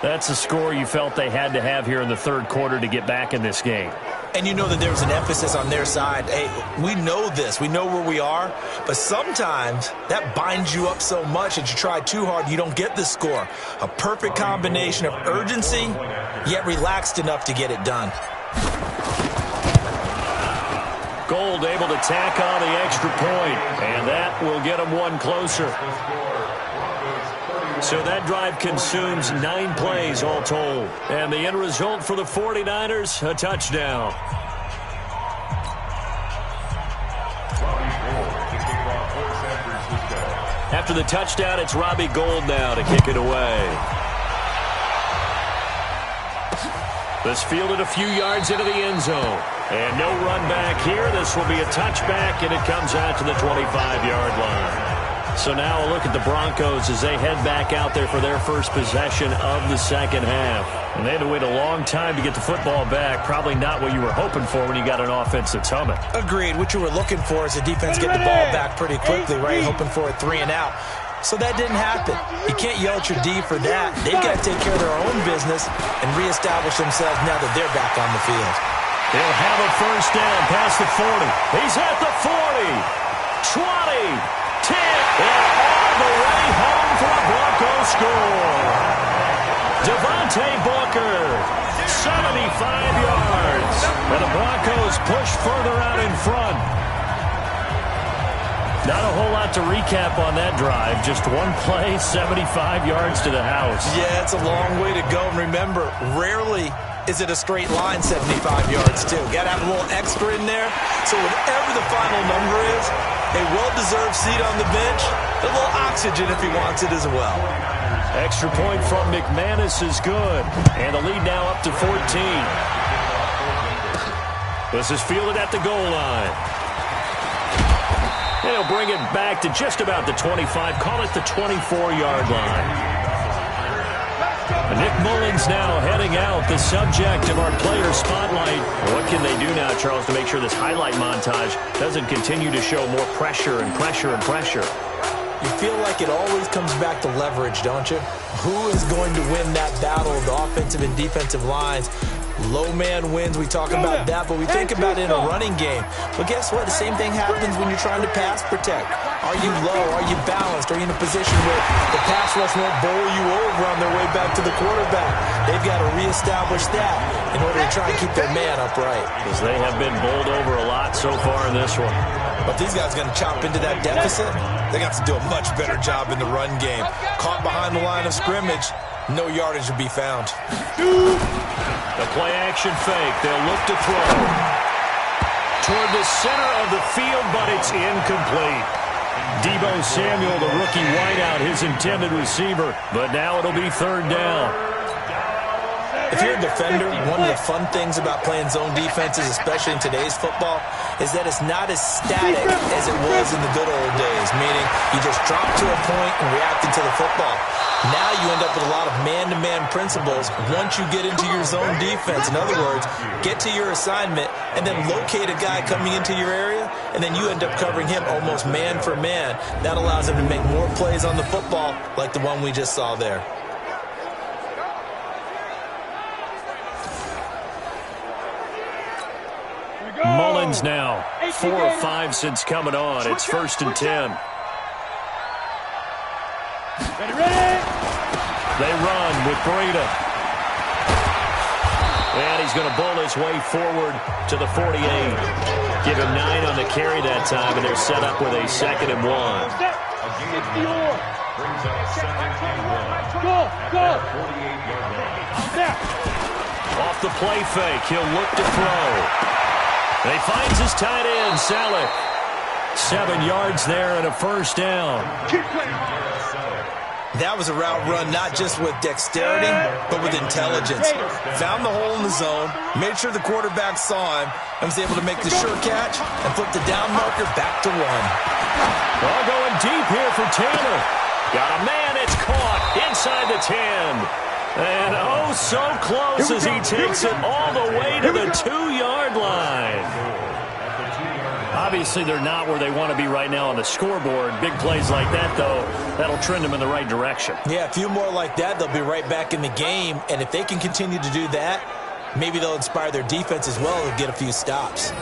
[SPEAKER 2] That's the score you felt they had to have here in the 3rd quarter to get back in this game.
[SPEAKER 3] And you know that there's an emphasis on their side. Hey, we know this. We know where we are. But sometimes that binds you up so much that you try too hard, you don't get the score. A perfect combination of urgency, yet relaxed enough to get it done.
[SPEAKER 2] Gold able to tack on the extra point, and that will get them one closer. So that drive consumes 9 plays all told. And the end result for the 49ers, a touchdown. After the touchdown, it's Robbie Gould now to kick it away. This fielded a few yards into the end zone. And no run back here. This will be a touchback, and it comes out to the 25-yard line. So now a look at the Broncos as they head back out there for their first possession of the 2nd half. And they had to wait a long time to get the football back. Probably not what you were hoping for when you got an offense that's humming.
[SPEAKER 3] Agreed. What you were looking for is the defense get the ball back pretty quickly, right? Hoping for a 3 and out. So that didn't happen. You can't yell at your D for that. They've got to take care of their own business and reestablish themselves now that they're back on the field.
[SPEAKER 2] They'll have a first down past the 40. He's at the 40, 20, 10, and all the way home for a Broncos score. Devontae Booker, 75 yards. And the Broncos push further out in front. Not a whole lot to recap on that drive. Just one play, 75 yards to the house.
[SPEAKER 3] Yeah, it's a long way to go. And remember, rarely is it a straight line 75 yards, too. Got to have a little extra in there. So whatever the final number is, a well-deserved seat on the bench, a little oxygen if he wants it as well.
[SPEAKER 2] Extra point from McManus is good. And the lead now up to 14. This is fielded at the goal line. And he'll bring it back to just about the 25. Call it the 24-yard line. Nick Mullins now heading out, the subject of our player spotlight. What can they do now, Charles, to make sure this highlight montage doesn't continue to show more pressure and pressure and pressure?
[SPEAKER 3] You feel like it always comes back to leverage, don't you? Who is going to win that battle of the offensive and defensive lines? Low man wins, we talk about that, but we think about it in a running game. But guess what? The same thing happens when you're trying to pass protect. Are you low? Are you balanced? Are you in a position where the pass rush won't bowl you over on their way back to the quarterback? They've got to reestablish that in order to try and keep their man upright.
[SPEAKER 2] Because they have been bowled over a lot so far in this one.
[SPEAKER 3] But these guys are going to chop into that deficit. They got to do a much better job in the run game. Caught behind the line of scrimmage, no yardage to be found.
[SPEAKER 2] The play-action fake. They'll look to throw. Toward the center of the field, but it's incomplete. Deebo Samuel, the rookie wideout, his intended receiver. But now it'll be 3rd down.
[SPEAKER 3] If you're a defender, one of the fun things about playing zone defenses, especially in today's football, is that it's not as static as it was in the good old days, meaning you just drop to a point and react into the football. Now you end up with a lot of man-to-man principles once you get into your zone defense. In other words, get to your assignment and then locate a guy coming into your area, and then you end up covering him almost man for man. That allows him to make more plays on the football like the one we just saw there.
[SPEAKER 6] Mullins now, 4 of 5 since coming on. It's 1st and 10. They run with Breida. And he's going to bull his way forward to the 48. Give him 9 on the carry that time, and they're set up with a 2nd and 1. Off the play fake, he'll look to throw. And he finds his tight end, Salek. 7 yards there and a 1st down.
[SPEAKER 3] That was a route run not just with dexterity, but with intelligence. Found the hole in the zone, made sure the quarterback saw him, and was able to make the sure catch and flip the down marker back to 1.
[SPEAKER 6] Ball going deep here for Taylor. Got a man, it's caught inside the 10. And oh, so close as he takes it all the way to the 2-yard line. Obviously, they're not where they want to be right now on the scoreboard. Big plays like that, though, that'll trend them in the right direction.
[SPEAKER 3] Yeah, a few more like that, they'll be right back in the game. And if they can continue to do that, maybe they'll inspire their defense as well and get a few stops.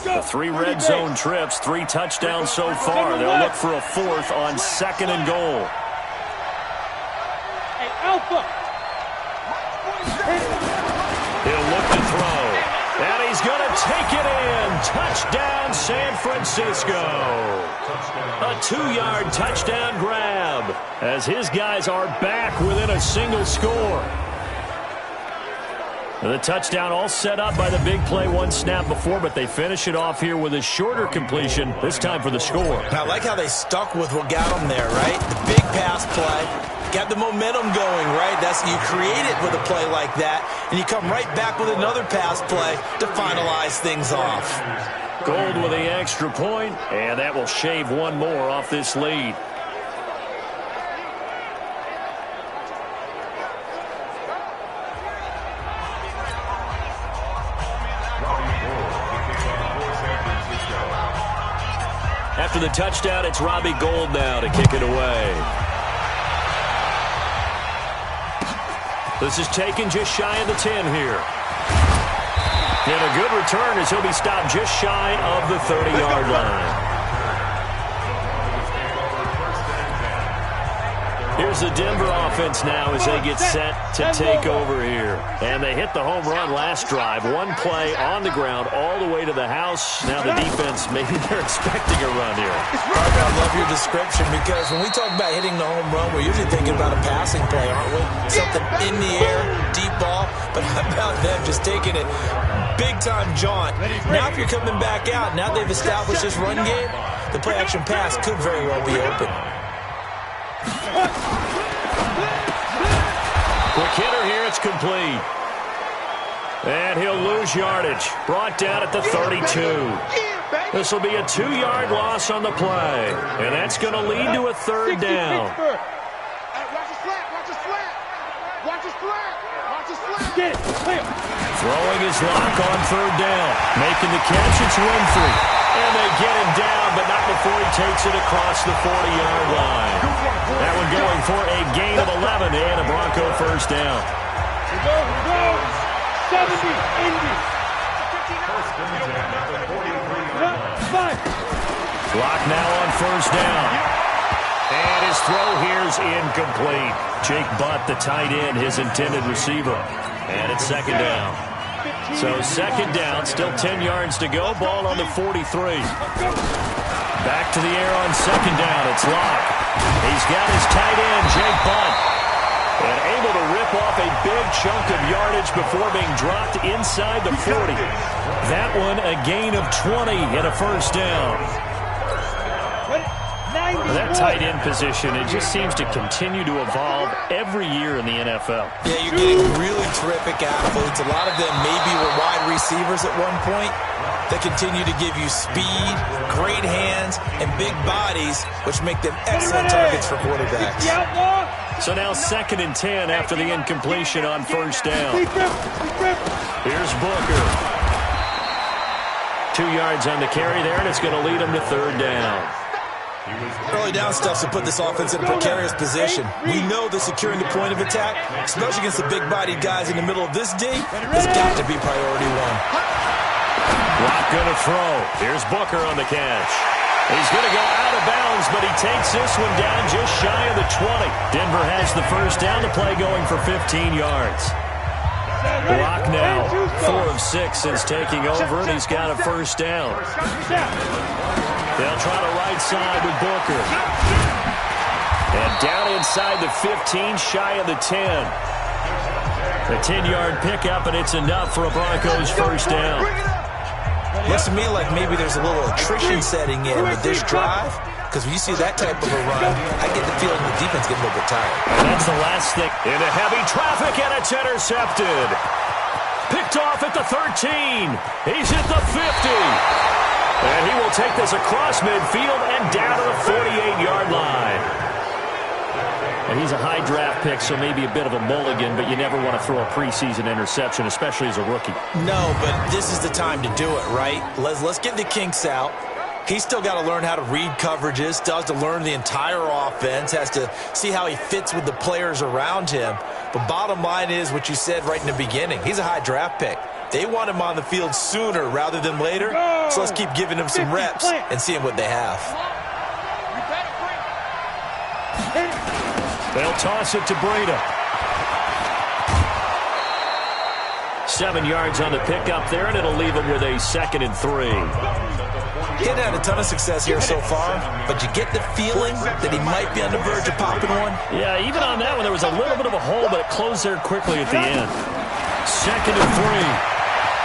[SPEAKER 6] The 3 red zone trips, 3 touchdowns so far. They'll look for a 4th on 2nd and goal. He'll look to throw. And he's going to take it in. Touchdown, San Francisco. A 2-yard touchdown grab as his guys are back within a single score. And the touchdown all set up by the big play 1 snap before, but they finish it off here with a shorter completion, this time for the score.
[SPEAKER 3] And I like how they stuck with what got them there, right? The big pass play. Got the momentum going, right? You create it with a play like that, and you come right back with another pass play to finalize things off.
[SPEAKER 6] Gold with the extra point, and that will shave 1 more off this lead. After the touchdown, it's Robbie Gould now to kick it away. This is taken just shy of the 10 here. And a good return as he'll be stopped just shy of the 30-yard line. Here's the Denver offense now as they get set to take over here. And they hit the home run last drive. 1 play on the ground all the way to the house. Now the defense, maybe they're expecting a run here.
[SPEAKER 3] Parker, I love your description because when we talk about hitting the home run, we're usually thinking about a passing play, aren't we? Something in the air, deep ball. But how about them just taking it big-time jaunt? Now if you're coming back out, now they've established this run game, the play-action pass could very well be open.
[SPEAKER 6] Quick hitter here, it's complete. And he'll lose yardage. Brought down at the 32. This will be a 2-yard loss on the play. And that's going to lead to a 3rd down. Throwing his lock on 3rd down. Making the catch, it's Winfrey. And they get him down, but not before he takes it across the 40-yard line. That one going for a gain of 11 and a Bronco 1st down.
[SPEAKER 8] Here we go. 70, Indy.
[SPEAKER 6] Clock now on 1st down. And his throw here's incomplete. Jake Butt, the tight end, his intended receiver. And it's 2nd down. So 2nd down, still 10 yards to go. Ball on the 43. Back to the air on 2nd down. It's Locke. He's got his tight end, Jake Butt. And able to rip off a big chunk of yardage before being dropped inside the 40. That one a gain of 20 and a 1st down.
[SPEAKER 2] That tight end position, it just seems to continue to evolve every year in the NFL.
[SPEAKER 3] Yeah, you're getting really terrific athletes. A lot of them maybe were wide receivers at one point that continue to give you speed, great hands, and big bodies, which make them excellent targets for quarterbacks.
[SPEAKER 2] So now 2nd and 10 after the incompletion on 1st down. Here's Booker. 2 yards on the carry there, and it's going to lead him to 3rd down.
[SPEAKER 3] Early down stuff to put this offense in a precarious position. We know that securing the point of attack, especially against the big-bodied guys in the middle of this D, has got to be priority one.
[SPEAKER 2] Rock going to throw. Here's Booker on the catch. He's going to go out of bounds, but he takes this one down just shy of the 20. Denver has the 1st down, the play going for 15 yards. Rock now 4 of 6 since taking over, and he's got a 1st down. They'll try the right side with Booker. And down inside the 15, shy of the 10. A 10-yard pickup, and it's enough for a Broncos 1st down.
[SPEAKER 3] Looks to me like maybe there's a little attrition setting in with this drive, because when you see that type of a run, I get the feeling the defense getting a little bit tired.
[SPEAKER 2] And that's the last thing. Into heavy traffic, and it's intercepted. Picked off at the 13. He's at the 50. And he will take this across midfield and down to the 48-yard line. And he's a high draft pick, so maybe a bit of a mulligan, but you never want to throw a preseason interception, especially as a rookie.
[SPEAKER 3] No, but this is the time to do it, right? Let's get the kinks out. He's still got to learn how to read coverages, still has to learn the entire offense, has to see how he fits with the players around him. But bottom line is what you said right in the beginning. He's a high draft pick. They want him on the field sooner rather than later, so let's keep giving him some reps and seeing what they have.
[SPEAKER 2] They'll toss it to Breida. 7 yards on the pickup there, and it'll leave him with a 2nd and 3.
[SPEAKER 3] He hadn't had a ton of success here so far, but you get the feeling that he might be on the verge of popping one.
[SPEAKER 2] Yeah, even on that one, there was a little bit of a hole, but it closed there quickly at the end. 2nd and 3.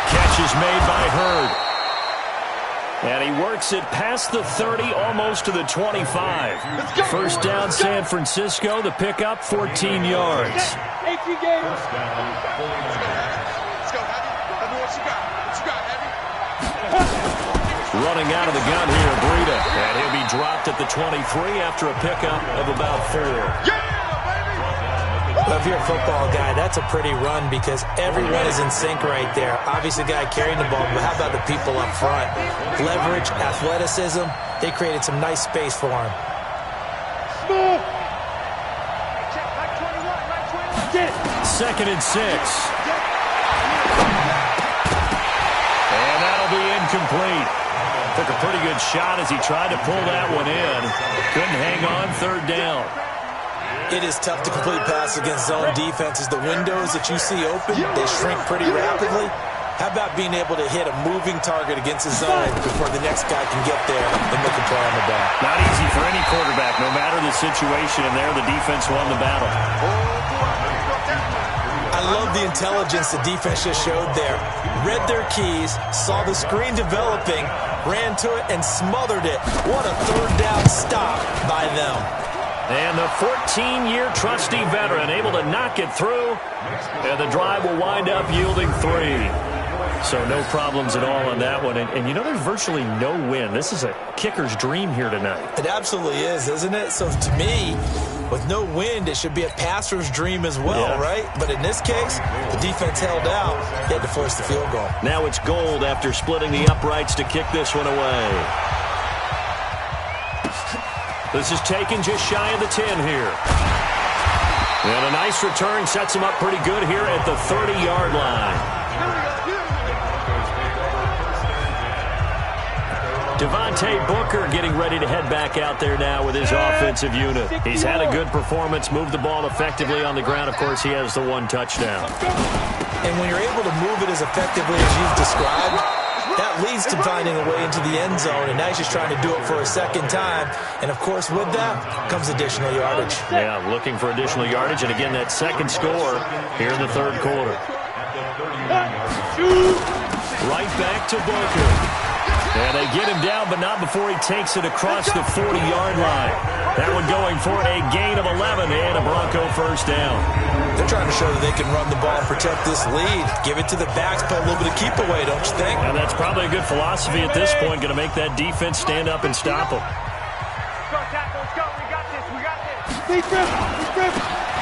[SPEAKER 2] Catch is made by Hurd. And he works it past the 30, almost to the 25. 1st down, San Francisco. The pickup, 14 yards.
[SPEAKER 8] Let's go, Heavy. What you got, Heavy?
[SPEAKER 2] Running out of the gun here, Breida. And he'll be dropped at the 23 after a pickup of about 4.
[SPEAKER 3] Well, if you're a football guy, that's a pretty run because everyone is in sync right there. Obviously, the guy carrying the ball, but how about the people up front? Leverage, athleticism, they created some nice space for him.
[SPEAKER 2] Second and 6. And that'll be incomplete. Took a pretty good shot as he tried to pull that one in. Couldn't hang on, 3rd down.
[SPEAKER 3] It is tough to complete passes against zone defenses. The windows that you see open, they shrink pretty rapidly. How about being able to hit a moving target against a zone before the next guy can get there and make a play on the ball?
[SPEAKER 2] Not easy for any quarterback, no matter the situation, and there the defense won the battle.
[SPEAKER 3] I love the intelligence the defense just showed there. Read their keys, saw the screen developing, ran to it, and smothered it. What a 3rd down stop by them.
[SPEAKER 2] And the 14-year trusty veteran able to knock it through. And the drive will wind up yielding 3. So no problems at all on that one. And you know, there's virtually no win. This is a kicker's dream here tonight.
[SPEAKER 3] It absolutely is, isn't it? So to me, with no wind, it should be a passer's dream as well, right? But in this case, the defense held out. They had to force the field goal.
[SPEAKER 2] Now it's Gold after splitting the uprights to kick this one away. This is taken just shy of the 10 here. And a nice return sets him up pretty good here at the 30-yard line. Devontae Booker getting ready to head back out there now with his offensive unit. He's had a good performance, moved the ball effectively on the ground. Of course, he has the 1 touchdown.
[SPEAKER 3] And when you're able to move it as effectively as you've described, that leads to finding a way into the end zone, and now he's just trying to do it for a 2nd time. And, of course, with that comes additional yardage.
[SPEAKER 2] Yeah, looking for additional yardage, and again, that 2nd score here in the 3rd quarter. Right back to Booker. And they get him down, but not before he takes it across the 40-yard line. That one going for a gain of 11 and a Bronco first down.
[SPEAKER 3] They're trying to show that they can run the ball and protect this lead. Give it to the backs, play a little bit of keep away, don't you think?
[SPEAKER 2] And that's probably a good philosophy at this point, going to make that defense stand up and stop them.
[SPEAKER 4] Let's go. We got this.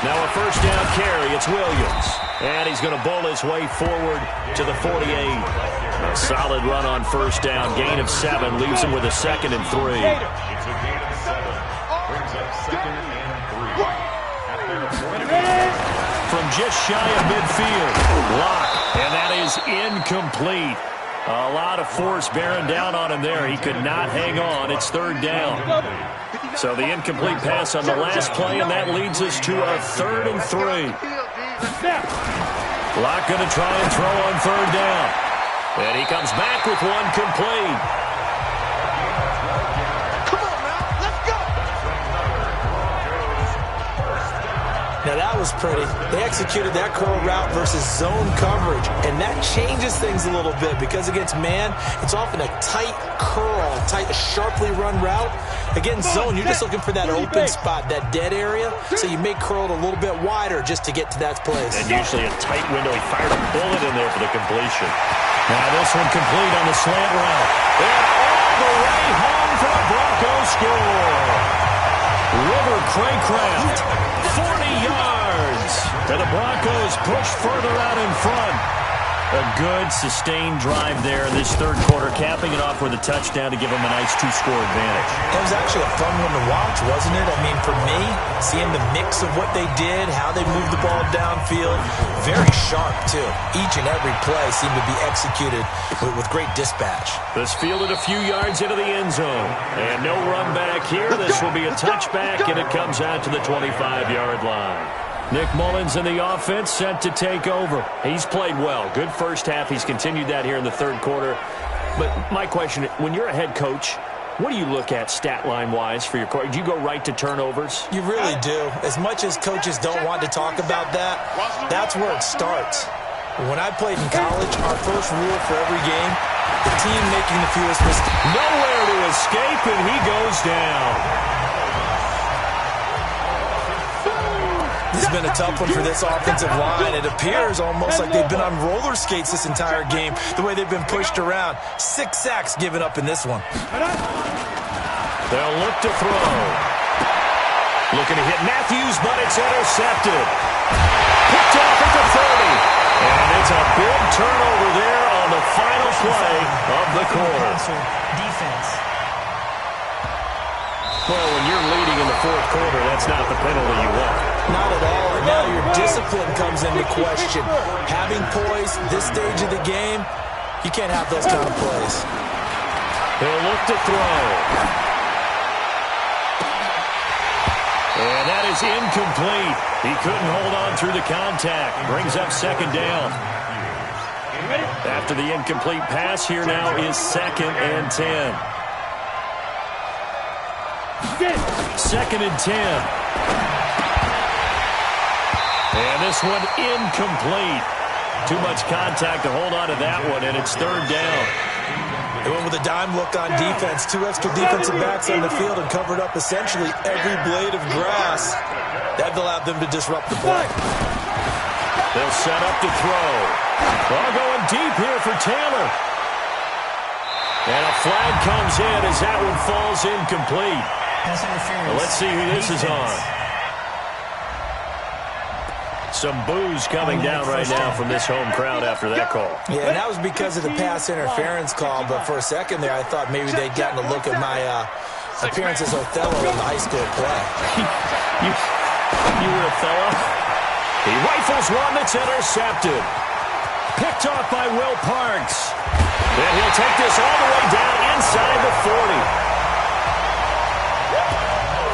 [SPEAKER 2] Now a first down carry. It's Williams. And he's going to bowl his way forward to the 48. A solid run on first down. Gain of 7. Leaves him with a 2nd and 3.
[SPEAKER 7] It's a gain of 7. Brings up 2nd and 3.
[SPEAKER 2] From just shy of midfield. Lock. And that is incomplete. A lot of force bearing down on him there. He could not hang on. It's 3rd down. So the incomplete pass on the last play, and that leads us to a 3rd and 3. Locke going to try and throw on 3rd down. And he comes back with one complete.
[SPEAKER 4] Come on, man. Let's go.
[SPEAKER 3] Now that was pretty. They executed that curl route versus zone coverage, and that changes things a little bit because against man, it's often a tight curl, sharply run route. Against zone, you're just looking for that open spot, that dead area, so you may curl it a little bit wider just to get to that place.
[SPEAKER 2] And usually a tight window. He fired a bullet in there for the completion. Now this one complete on the slant route. And all the way home for the Broncos score. River Craycraft, 40 yards. And the Broncos push further out in front. A good, sustained drive there in this 3rd quarter, capping it off with a touchdown to give them a nice 2-score advantage.
[SPEAKER 3] It was actually a fun one to watch, wasn't it? I mean, for me, seeing the mix of what they did, how they moved the ball downfield, very sharp, too. Each and every play seemed to be executed with great dispatch.
[SPEAKER 2] This fielded a few yards into the end zone. And no run back here. This will be a touchback, and it comes out to the 25-yard line. Nick Mullins in the offense set to take over. He's played well. Good first half. He's continued that here in the 3rd quarter. But my question, when you're a head coach, what do you look at stat line-wise for your coach? Do you go right to turnovers?
[SPEAKER 3] You really do. As much as coaches don't want to talk about that, that's where it starts. When I played in college, our first rule for every game, the team making the fewest mistakes.
[SPEAKER 2] Nowhere to escape, and he goes down.
[SPEAKER 3] This has been a tough one for this offensive line. It appears almost like they've been on roller skates this entire game, the way they've been pushed around. 6 sacks given up in this one.
[SPEAKER 2] They'll look to throw. Looking to hit Matthews, but it's intercepted. Picked off at the 30. And it's a big turnover there on the final play of the quarter.
[SPEAKER 5] Defense.
[SPEAKER 2] Well, when you're leading in the 4th quarter, that's not the penalty you want.
[SPEAKER 3] Not at all. And now your discipline comes into question. Having poise this stage of the game, you can't have those kind of plays.
[SPEAKER 2] He'll look to throw. And that is incomplete. He couldn't hold on through the contact. Brings up 2nd down. After the incomplete pass, here now is 2nd and 10. 2nd and 10. And this one incomplete. Too much contact to hold on to that one, and it's 3rd down.
[SPEAKER 3] They went with a dime look on defense. 2 extra defensive backs on the field and covered up essentially every blade of grass. That allowed them to disrupt the play.
[SPEAKER 2] They'll set up to throw. Ball going deep here for Taylor. And a flag comes in as that one falls incomplete.
[SPEAKER 5] Pass interference.
[SPEAKER 2] Well, let's see who this is on. Some boos coming down right now from this home crowd after that call.
[SPEAKER 3] Yeah, and that was because of the pass interference call. But for a second there, I thought maybe they'd gotten a look at my appearance as Othello in the high school play.
[SPEAKER 2] You were Othello? He rifles one that's intercepted. Picked off by Will Parks. And he'll take this all the way down inside the 40.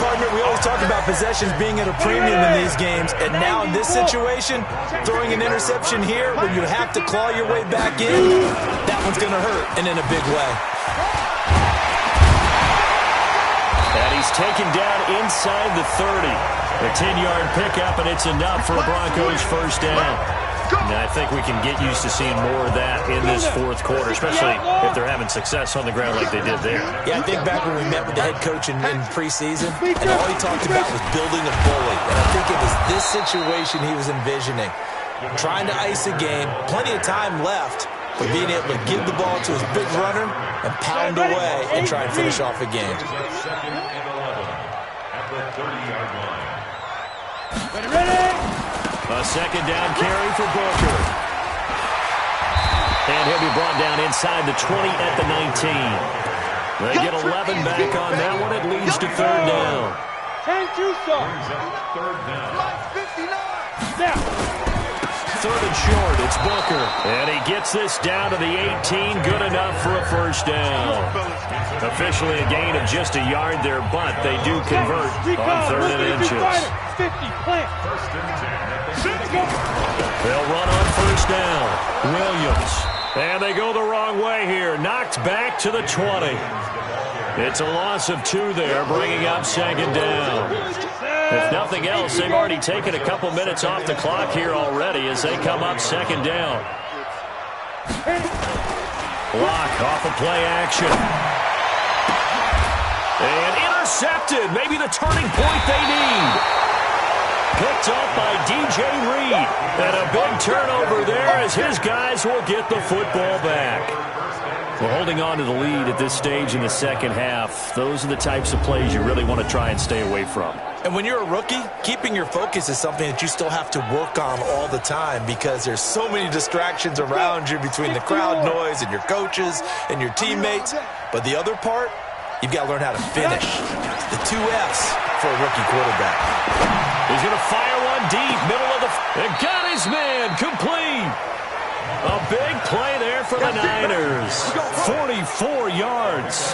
[SPEAKER 3] Partner, we always talk about possessions being at a premium in these games, and now in this situation, throwing an interception here when you have to claw your way back in, that one's going to hurt, and in a big way.
[SPEAKER 2] And he's taken down inside the 30. A 10-yard pickup, and it's enough for a Broncos first down. And I think we can get used to seeing more of that in this fourth quarter, especially if they're having success on the ground like they did there.
[SPEAKER 3] Yeah, I think back when we met with the head coach in preseason, and all he talked about was building a bully. And I think it was this situation he was envisioning. Trying to ice a game, plenty of time left, but being able to give the ball to his big runner and pound away and try and finish off a game.
[SPEAKER 7] Second and 11 at the 30-yard line.
[SPEAKER 4] Ready?
[SPEAKER 2] A second down carry for Booker. And he'll be brought down inside the 20 at the 19. They get 11 back on that one. It leads to third down.
[SPEAKER 4] Can't you, sir?
[SPEAKER 7] Third down.
[SPEAKER 4] Like 59. Now.
[SPEAKER 2] Third and short, it's Booker. And he gets this down to the 18. Good enough for a first down. Officially a gain of just a yard there, but they do convert on third and inches.
[SPEAKER 4] 50, plant.
[SPEAKER 7] First and 10.
[SPEAKER 2] They'll run on first down. Williams. And they go the wrong way here. Knocked back to the 20. It's a loss of 2 there, bringing up second down. If nothing else, they've already taken a couple minutes off the clock here already as they come up second down. Block off of play action. And intercepted. Maybe the turning point they need. Picked up by DJ Reed. And a big turnover there as his guys will get the football back. We're holding on to the lead at this stage in the second half. Those are the types of plays you really want to try and stay away from.
[SPEAKER 3] And when you're a rookie, keeping your focus is something that you still have to work on all the time because there's so many distractions around you between the crowd noise and your coaches and your teammates. But the other part, you've got to learn how to finish. The 2 F's for a rookie quarterback.
[SPEAKER 2] He's going to fire one deep, middle of the... And got his man, complete. A big play there for the Niners. 44 yards.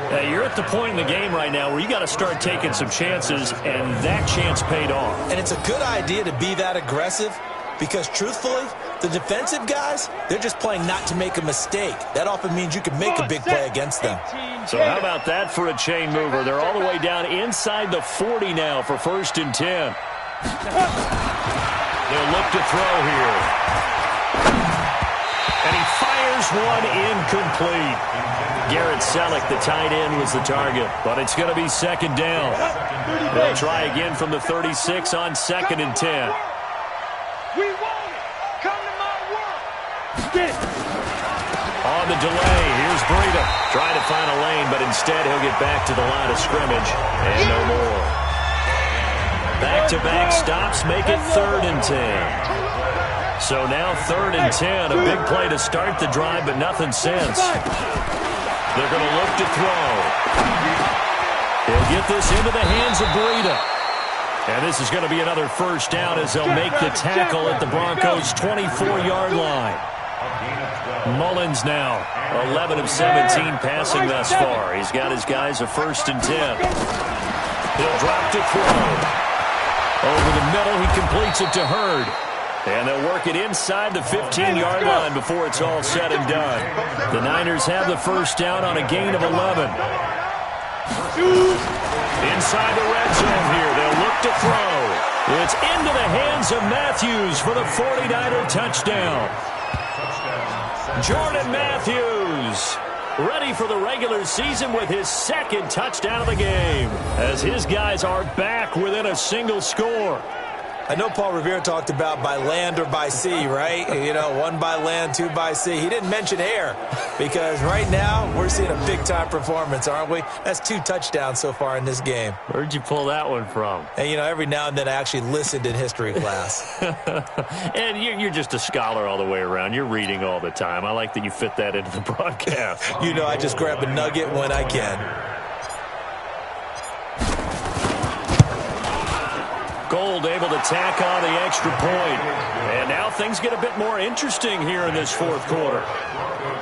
[SPEAKER 2] You're at the point in the game right now where you got to start taking some chances, and that chance paid off.
[SPEAKER 3] And it's a good idea to be that aggressive because, truthfully, the defensive guys, they're just playing not to make a mistake. That often means you can make a big play against them.
[SPEAKER 2] So how about that for a chain mover? They're all the way down inside the 40 now for first and 10. They'll look to throw here. And he fires one incomplete. Garrett Selleck, the tight end, was the target, but it's going to be second down. They'll try again from the 36 on second and 10.
[SPEAKER 4] We want it. Come to my world. Get it.
[SPEAKER 2] On the delay, here's Breida. Trying to find a lane, but instead he'll get back to the line of scrimmage. And no more. Back-to-back stops make it third and 10. So now third and 10, a big play to start the drive, but nothing since. They're going to look to throw. He'll get this into the hands of Breida. And this is going to be another first down as they'll make the tackle at the Broncos' 24-yard line. Mullins now, 11 of 17 passing thus far. He's got his guys a first and 10. He'll drop to throw. Over the middle, he completes it to Hurd. And they'll work it inside the 15-yard line before it's all said and done. The Niners have the first down on a gain of 11. Inside the red zone here, they'll look to throw. It's into the hands of Matthews for the 49er touchdown. Jordan Matthews, ready for the regular season with his second touchdown of the game, as his guys are back within a single score.
[SPEAKER 3] I know Paul Revere talked about by land or by sea, right? You know, 1 by land, 2 by sea. He didn't mention air because right now we're seeing a big-time performance, aren't we? That's 2 touchdowns so far in this game.
[SPEAKER 2] Where'd you pull that one from?
[SPEAKER 3] And, you know, every now and then I actually listened in history class.
[SPEAKER 2] And you're just a scholar all the way around. You're reading all the time. I like that you fit that into the broadcast.
[SPEAKER 3] You know, I just grab a nugget when I can.
[SPEAKER 2] Gold able to tack on the extra point. And now things get a bit more interesting here in this fourth quarter.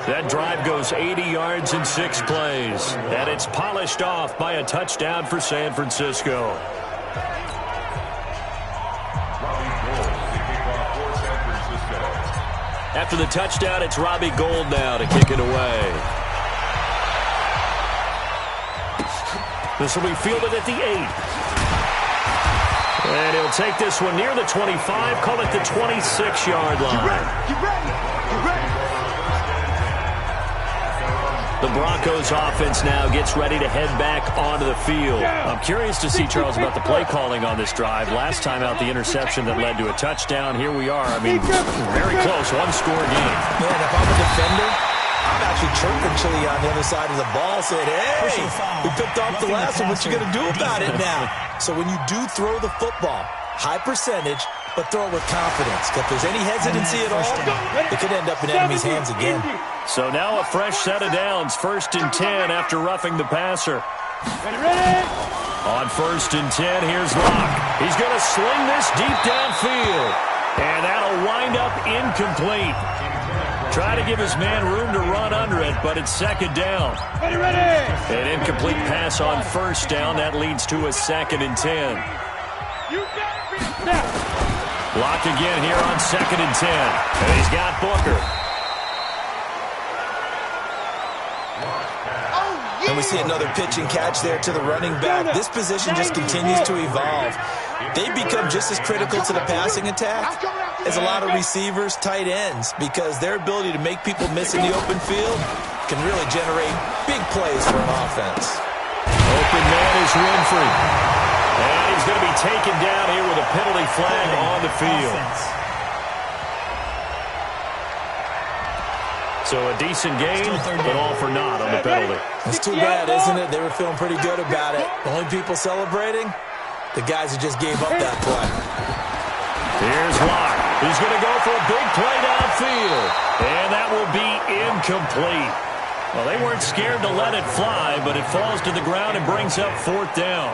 [SPEAKER 2] That drive goes 80 yards in 6 plays. And it's polished off by a touchdown for San Francisco. After the touchdown, it's Robbie Gould now to kick it away. This will be fielded at the 8. And he'll take this one near the 25, call it the 26-yard line.
[SPEAKER 4] Get ready. Get ready.
[SPEAKER 2] The Broncos offense now gets ready to head back onto the field. I'm curious to see, Charles, about the play calling on this drive. Last time out, the interception that led to a touchdown. Here we are. I mean, very close, one-score game.
[SPEAKER 3] Man, if I'm a defender, I'm actually chirping Chili on the other side of the ball, saying, hey, we picked off the last one. What you going to do about it now? So when you do throw the football, high percentage, but throw it with confidence. If there's any hesitancy at all, it could end up in enemy's hands again.
[SPEAKER 2] So now a fresh set of downs, 1st and 10 after roughing the passer.
[SPEAKER 4] Ready.
[SPEAKER 2] On 1st and 10, here's Locke. He's going to sling this deep downfield, and that'll wind up incomplete. Try to give his man room to run under it, but it's 2nd down.
[SPEAKER 4] Ready.
[SPEAKER 2] An incomplete pass on 1st down. That leads to a 2nd and 10.
[SPEAKER 4] You got it now.
[SPEAKER 2] Locke again here on 2nd and 10. And he's got Booker.
[SPEAKER 3] And we see another pitch and catch there to the running back. This position just continues to evolve. They become just as critical to the passing attack as a lot of receivers, tight ends, because their ability to make people miss in the open field can really generate big plays for an offense.
[SPEAKER 2] Open man is Winfrey. And he's going to be taken down here with a penalty flag on the field. So a decent gain, but all for naught on the penalty.
[SPEAKER 3] It's too bad, isn't it? They were feeling pretty good about it. The only people celebrating, the guys who just gave up that play.
[SPEAKER 2] Here's Locke. He's going to go for a big play downfield. And that will be incomplete. Well, they weren't scared to let it fly, but it falls to the ground and brings up 4th down.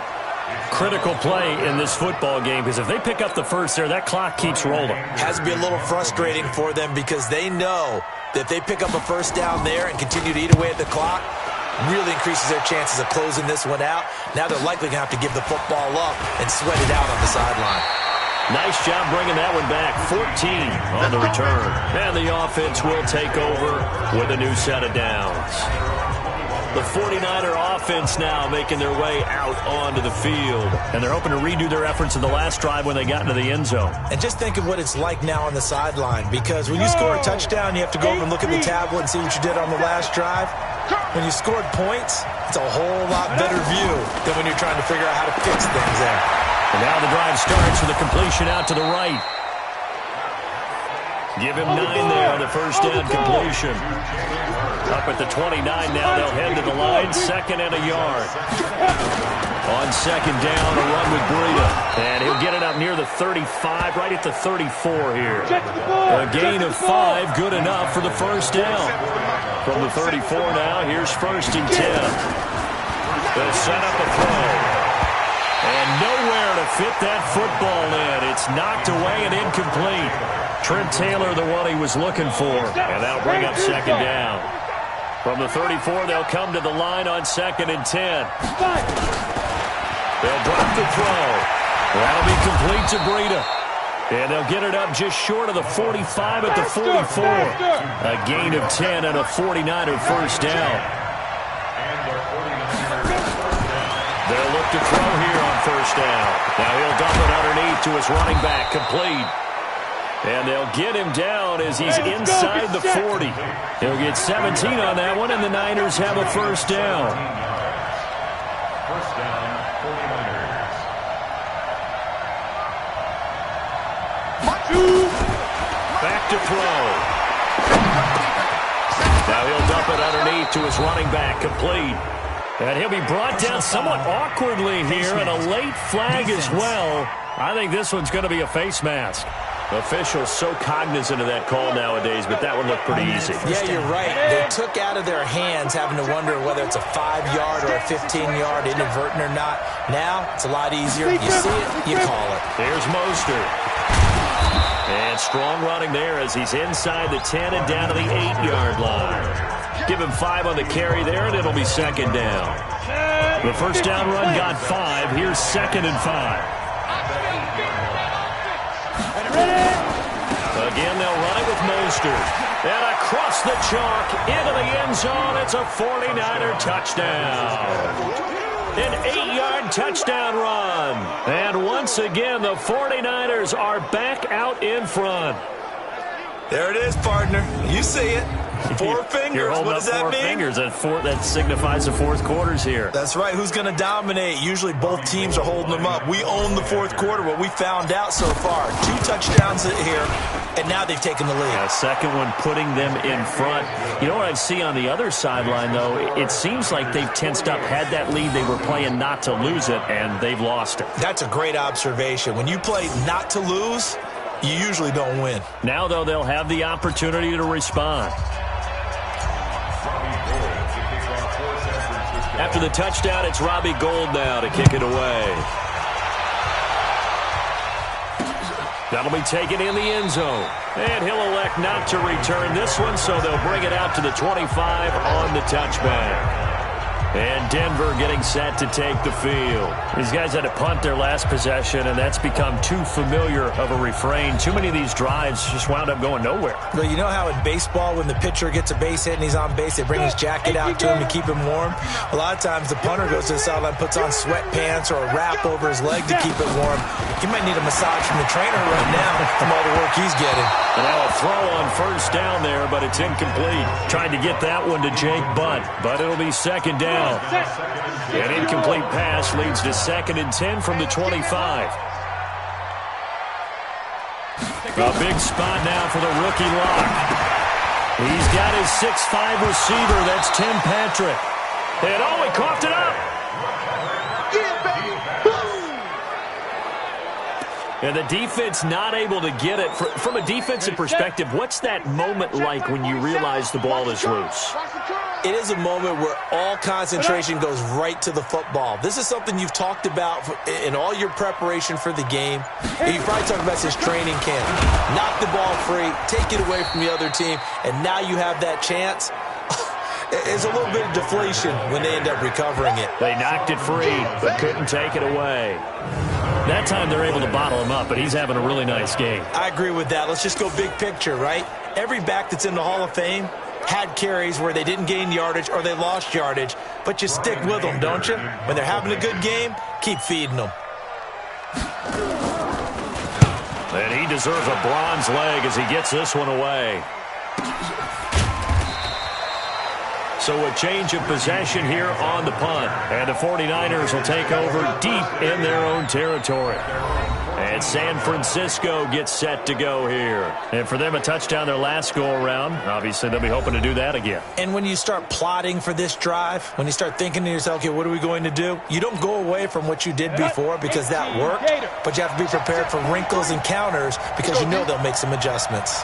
[SPEAKER 2] Critical play in this football game, because if they pick up the first there, that clock keeps rolling.
[SPEAKER 3] Has to be a little frustrating for them because they know that if they pick up a 1st down there and continue to eat away at the clock, really increases their chances of closing this one out. Now they're likely going to have to give the football up and sweat it out on the sideline.
[SPEAKER 2] Nice job bringing that one back. 14 on the return. And the offense will take over with a new set of downs. The 49er offense now making their way out onto the field. And they're hoping to redo their efforts in the last drive when they got into the end zone.
[SPEAKER 3] And just think of what it's like now on the sideline, because when you score a touchdown, you have to go over and look at the tablet and see what you did on the last drive. When you scored points, it's a whole lot better view than when you're trying to figure out how to fix things there.
[SPEAKER 2] And now the drive starts with a completion out to the right. Give him 9 there on the 1st down completion. Up at the 29 now, they'll head to the line, 2nd and a yard. On 2nd down, a run with Breida. And he'll get it up near the 35, right at the 34 here. A gain of 5, good enough for the 1st down. From the 34 now, here's 1st and 10. They'll set up a throw. And nowhere to fit that football in. It's knocked away and incomplete. Trent Taylor, the one he was looking for. And that'll bring up 2nd down. From the 34, they'll come to the line on 2nd and 10. They'll drop the throw. That'll be complete to Breida. And they'll get it up just short of the 45 at the 44. A gain of 10 and a 49er 1st down. They'll look to throw here on 1st down. Now he'll dump it underneath to his running back, complete. And they'll get him down as he's inside the 40. He'll get 17 on that one, and the Niners have a 1st down.
[SPEAKER 7] 1st down, 49ers.
[SPEAKER 2] Back to throw. Now he'll dump it underneath to his running back, complete. And he'll be brought down somewhat awkwardly here, and a late flag as well. I think this one's going to be a face mask. Officials so cognizant of that call nowadays, but that one looked pretty easy.
[SPEAKER 3] Yeah, you're right. They took out of their hands having to wonder whether it's a 5-yard or a 15-yard, inadvertent or not. Now, it's a lot easier. You see it, you call it.
[SPEAKER 2] There's Mostert. And strong running there as he's inside the 10 and down to the 8-yard line. Give him 5 on the carry there, and it'll be 2nd down. The 1st down run got 5. Here's 2nd and 5. Again, they'll run it with Mostert. And across the chalk into the end zone. It's a 49er touchdown. An 8-yard touchdown run. And once again, the 49ers are back out in front.
[SPEAKER 3] There it is, partner. You see it. 4 fingers.
[SPEAKER 2] You're holding
[SPEAKER 3] what
[SPEAKER 2] up
[SPEAKER 3] does that
[SPEAKER 2] 4
[SPEAKER 3] mean?
[SPEAKER 2] fingers. That signifies the fourth quarter's here.
[SPEAKER 3] That's right. Who's going to dominate? Usually both teams are holding them up. We own the fourth quarter, what we found out so far. 2 touchdowns here, and now they've taken the lead.
[SPEAKER 2] A second one putting them in front. You know what I see on the other sideline, though? It seems like they've tensed up, had that lead. They were playing not to lose it, and they've lost it.
[SPEAKER 3] That's a great observation. When you play not to lose, you usually don't win.
[SPEAKER 2] Now, though, they'll have the opportunity to respond. After the touchdown, it's Robbie Gould now to kick it away. That'll be taken in the end zone. And he'll elect not to return this one, so they'll bring it out to the 25 on the touchback. And Denver getting set to take the field. These guys had to punt their last possession, and that's become too familiar of a refrain. Too many of these drives just wound up going nowhere.
[SPEAKER 3] But you know how in baseball, when the pitcher gets a base hit and he's on base, they bring his jacket out to him to keep him warm? A lot of times the punter goes to the sideline, puts on sweatpants or a wrap over his leg to keep it warm. He might need a massage from the trainer right now from all the work he's getting.
[SPEAKER 2] And now a throw on first down there, but it's incomplete. Tried to get that one to Jake Butt, but it'll be second down. An incomplete pass leads to 2nd and 10 from the 25. A big spot now for the rookie lock. He's got his 6'5 receiver. That's Tim Patrick. And he coughed it up. And the defense not able to get it. From a defensive perspective, what's that moment like when you realize the ball is loose?
[SPEAKER 3] It is a moment where all concentration goes right to the football. This is something you've talked about in all your preparation for the game. You've probably talked about since training camp. Knock the ball free, take it away from the other team, and now you have that chance. It's a little bit of deflation when they end up recovering it.
[SPEAKER 2] They knocked it free, but couldn't take it away. That time they're able to bottle him up, but he's having a really nice game.
[SPEAKER 3] I agree with that. Let's just go big picture, right? Every back that's in the Hall of Fame had carries where they didn't gain yardage or they lost yardage, but you stick with them, don't you? When they're having a good game, keep feeding them.
[SPEAKER 2] And he deserves a bronze leg as he gets this one away. So a change of possession here on the punt. And the 49ers will take over deep in their own territory. And San Francisco gets set to go here. And for them, a touchdown their last go-around. Obviously, they'll be hoping to do that again.
[SPEAKER 3] And when you start plotting for this drive, when you start thinking to yourself, okay, what are we going to do? You don't go away from what you did before because that worked, but you have to be prepared for wrinkles and counters because you know they'll make some adjustments.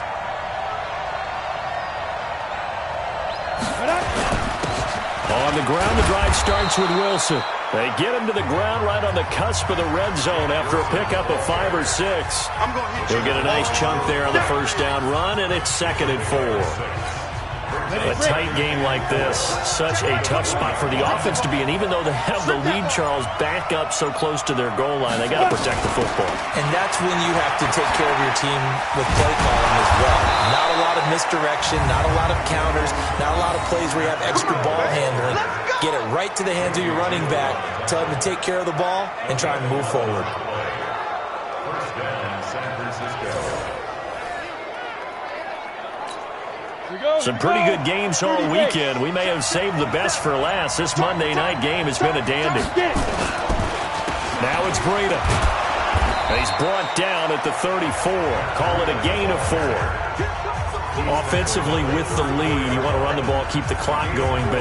[SPEAKER 2] On the ground, the drive starts with Wilson. They get him to the ground right on the cusp of the red zone after a pickup of 5 or 6. He'll get a nice chunk there on the first down run, and it's 2nd and 4. A tight game like this, such a tough spot for the offense to be in. Even though they have the lead, Charles, back up so close to their goal line, they got to protect the football.
[SPEAKER 3] And that's when you have to take care of your team with play calling as well. Not a lot of misdirection, not a lot of counters, not a lot of plays where you have extra ball handling. Get it right to the hands of your running back, tell him to take care of the ball, and try and move forward.
[SPEAKER 7] First down, San Francisco.
[SPEAKER 2] Some pretty good games all weekend. We may have saved the best for last. This Monday night game has been a dandy. Now it's Breida. He's brought down at the 34. Call it a gain of 4. Offensively with the lead, you want to run the ball, keep the clock going, but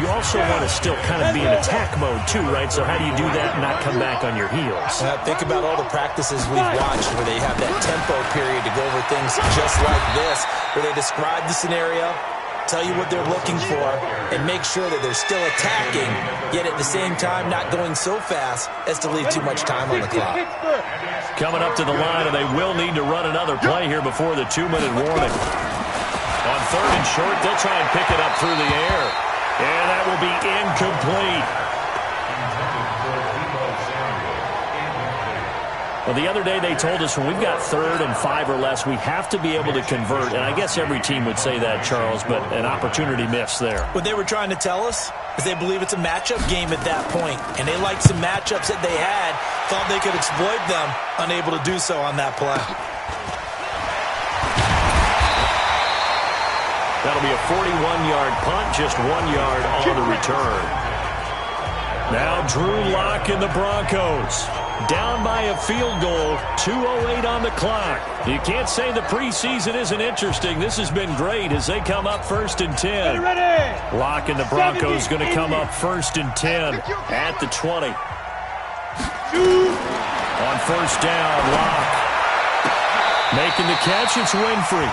[SPEAKER 2] you also want to still kind of be in attack mode too, right? So how do you do that and not come back on your heels?
[SPEAKER 3] Think about all the practices we've watched where they have that tempo period to go over things just like this, where they describe the scenario, tell you what they're looking for, and make sure that they're still attacking, yet at the same time not going so fast as to leave too much time on the clock.
[SPEAKER 2] Coming up to the line, and they will need to run another play here before the 2-minute warning. On 3rd and short, they'll try and pick it up through the air. And that will be incomplete. Well, the other day they told us when we've got 3rd and 5 or less, we have to be able to convert. And I guess every team would say that, Charles, but an opportunity missed there.
[SPEAKER 3] What they were trying to tell us is they believe it's a matchup game at that point. And they liked some matchups that they had, thought they could exploit them, unable to do so on that play.
[SPEAKER 2] That'll be a 41-yard punt, just 1 yard on the return. Now Drew Lock and the Broncos. Down by a field goal, 2:08 on the clock. You can't say the preseason isn't interesting. This has been great as they come up 1st and 10. Lock and the Broncos going to come up 1st and 10 at the 20. On 1st down, Lock. Making the catch, it's Winfrey.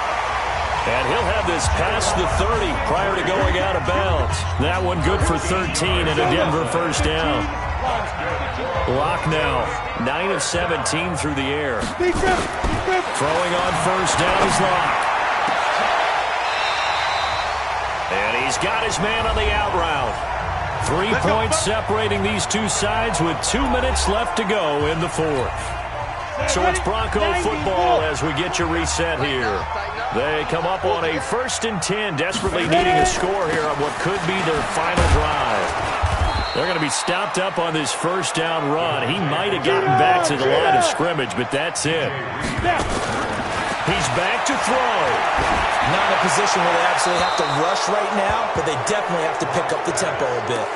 [SPEAKER 2] And he'll have this past the 30 prior to going out of bounds. That one good for 13 and a Denver 1st down. Lock now, 9 of 17 through the air. Throwing on 1st down is Lock. And he's got his man on the out route. 3 points separating these two sides with 2 minutes left to go in the 4th. So it's Bronco football as we get you reset here. They come up on a 1st and 10, desperately needing a score here on what could be their final drive. They're going to be stopped up on this 1st down run. He might have gotten back to the line of scrimmage, but that's it. He's back to throw.
[SPEAKER 3] Not in a position where they absolutely have to rush right now, but they definitely have to pick up the tempo a bit.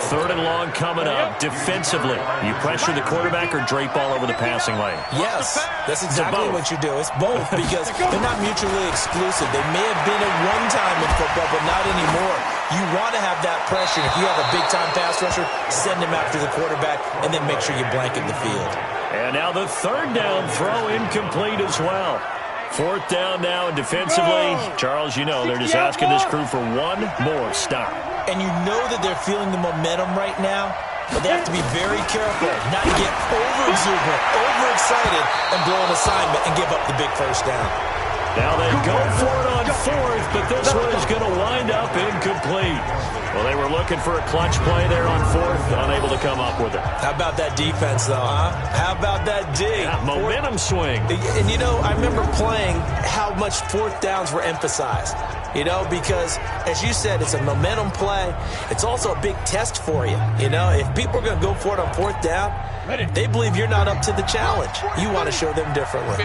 [SPEAKER 2] 3rd and long coming up. Defensively, you pressure the quarterback or drape all over the passing lane?
[SPEAKER 3] Yes, that's exactly what you do. It's both because they're not mutually exclusive. They may have been at one time in football, but not anymore. You want to have that pressure. If you have a big-time pass rusher, send him after the quarterback, and then make sure you blanket the field.
[SPEAKER 2] And now the 3rd down throw incomplete as well. 4th down now, and defensively, Charles, you know, they're just asking this crew for one more stop.
[SPEAKER 3] And you know that they're feeling the momentum right now, but they have to be very careful not to get over-exuberant, overexcited, and blow an assignment and give up the big 1st down.
[SPEAKER 2] Now they go for it on 4th, but this one is going to wind up incomplete. Well, they were looking for a clutch play there on 4th, unable to come up with it.
[SPEAKER 3] How about that defense, though, huh? How about that D?
[SPEAKER 2] Yeah, momentum swing.
[SPEAKER 3] And, you know, I remember playing how much 4th downs were emphasized. You know, because, as you said, it's a momentum play. It's also a big test for you. You know, if people are going to go for it on 4th down, they believe you're not up to the challenge. You want to show them differently.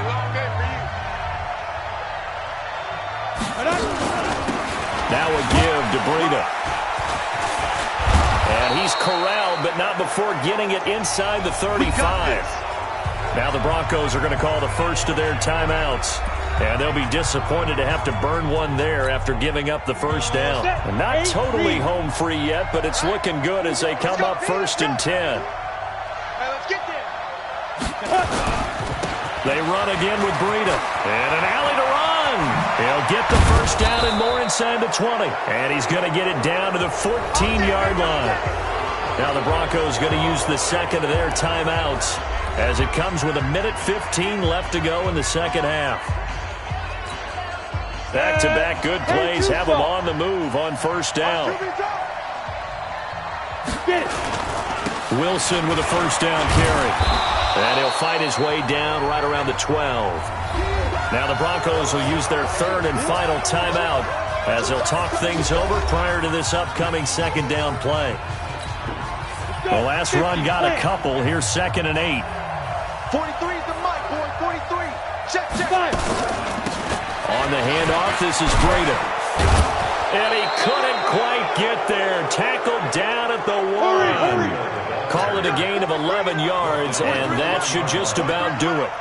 [SPEAKER 2] Now a give to Breida. And he's corralled, but not before getting it inside the 35. Now the Broncos are going to call the first of their timeouts. And they'll be disappointed to have to burn one there after giving up the 1st down. And not totally home free yet, but it's looking good as they come up 1st and 10. They run again with Breida. And an alley to run. He'll get the 1st down and more inside the 20. And he's going to get it down to the 14-yard line. Now the Broncos going to use the 2nd of their timeouts as it comes with 1:15 left to go in the 2nd half. Back-to-back good plays have him on the move on 1st down. Wilson with a 1st down carry. And he'll fight his way down right around the 12. Now the Broncos will use their 3rd and final timeout as they'll talk things over prior to this upcoming 2nd down play. The last run got a couple. Here's 2nd and 8.
[SPEAKER 4] 43 is the mic, boy. 43. Check.
[SPEAKER 2] On the handoff, this is Breida. And he couldn't quite get there. Tackled down at the 1. Call it a gain of 11 yards, and that should just about do it.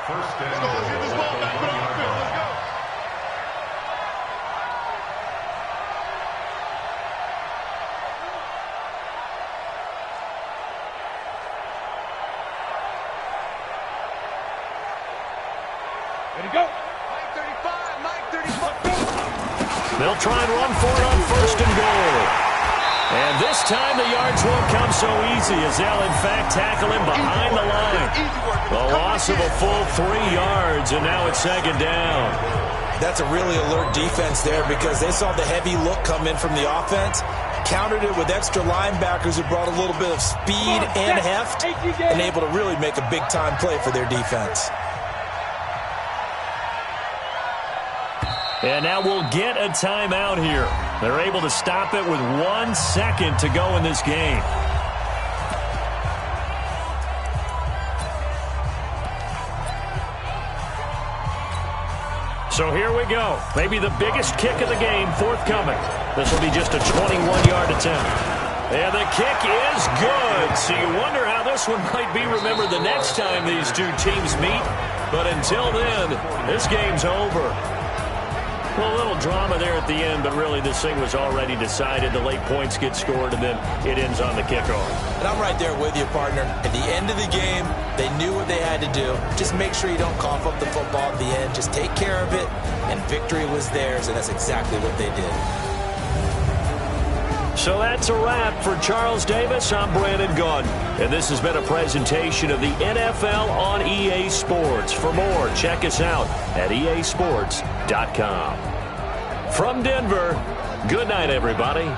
[SPEAKER 2] They'll try and run for it on 1st and goal. And this time the yards won't come so easy as they'll, in fact, tackle him behind the line. The loss of a full 3 yards, and now it's 2nd down.
[SPEAKER 3] That's a really alert defense there because they saw the heavy look come in from the offense, countered it with extra linebackers who brought a little bit of speed and heft, and able to really make a big-time play for their defense.
[SPEAKER 2] And now we'll get a timeout here. They're able to stop it with 1 second to go in this game. So here we go. Maybe the biggest kick of the game forthcoming. This will be just a 21-yard attempt. And the kick is good. So you wonder how this one might be remembered the next time these two teams meet. But until then, this game's over. Well, a little drama there at the end, but really this thing was already decided. The late points get scored, and then it ends on the kickoff.
[SPEAKER 3] And I'm right there with you, partner. At the end of the game, they knew what they had to do. Just make sure you don't cough up the football at the end. Just take care of it, and victory was theirs, and that's exactly what they did.
[SPEAKER 2] So that's a wrap for Charles Davis. I'm Brandon Gunn, and this has been a presentation of the NFL on EA Sports. For more, check us out at easports.com. From Denver, good night, everybody.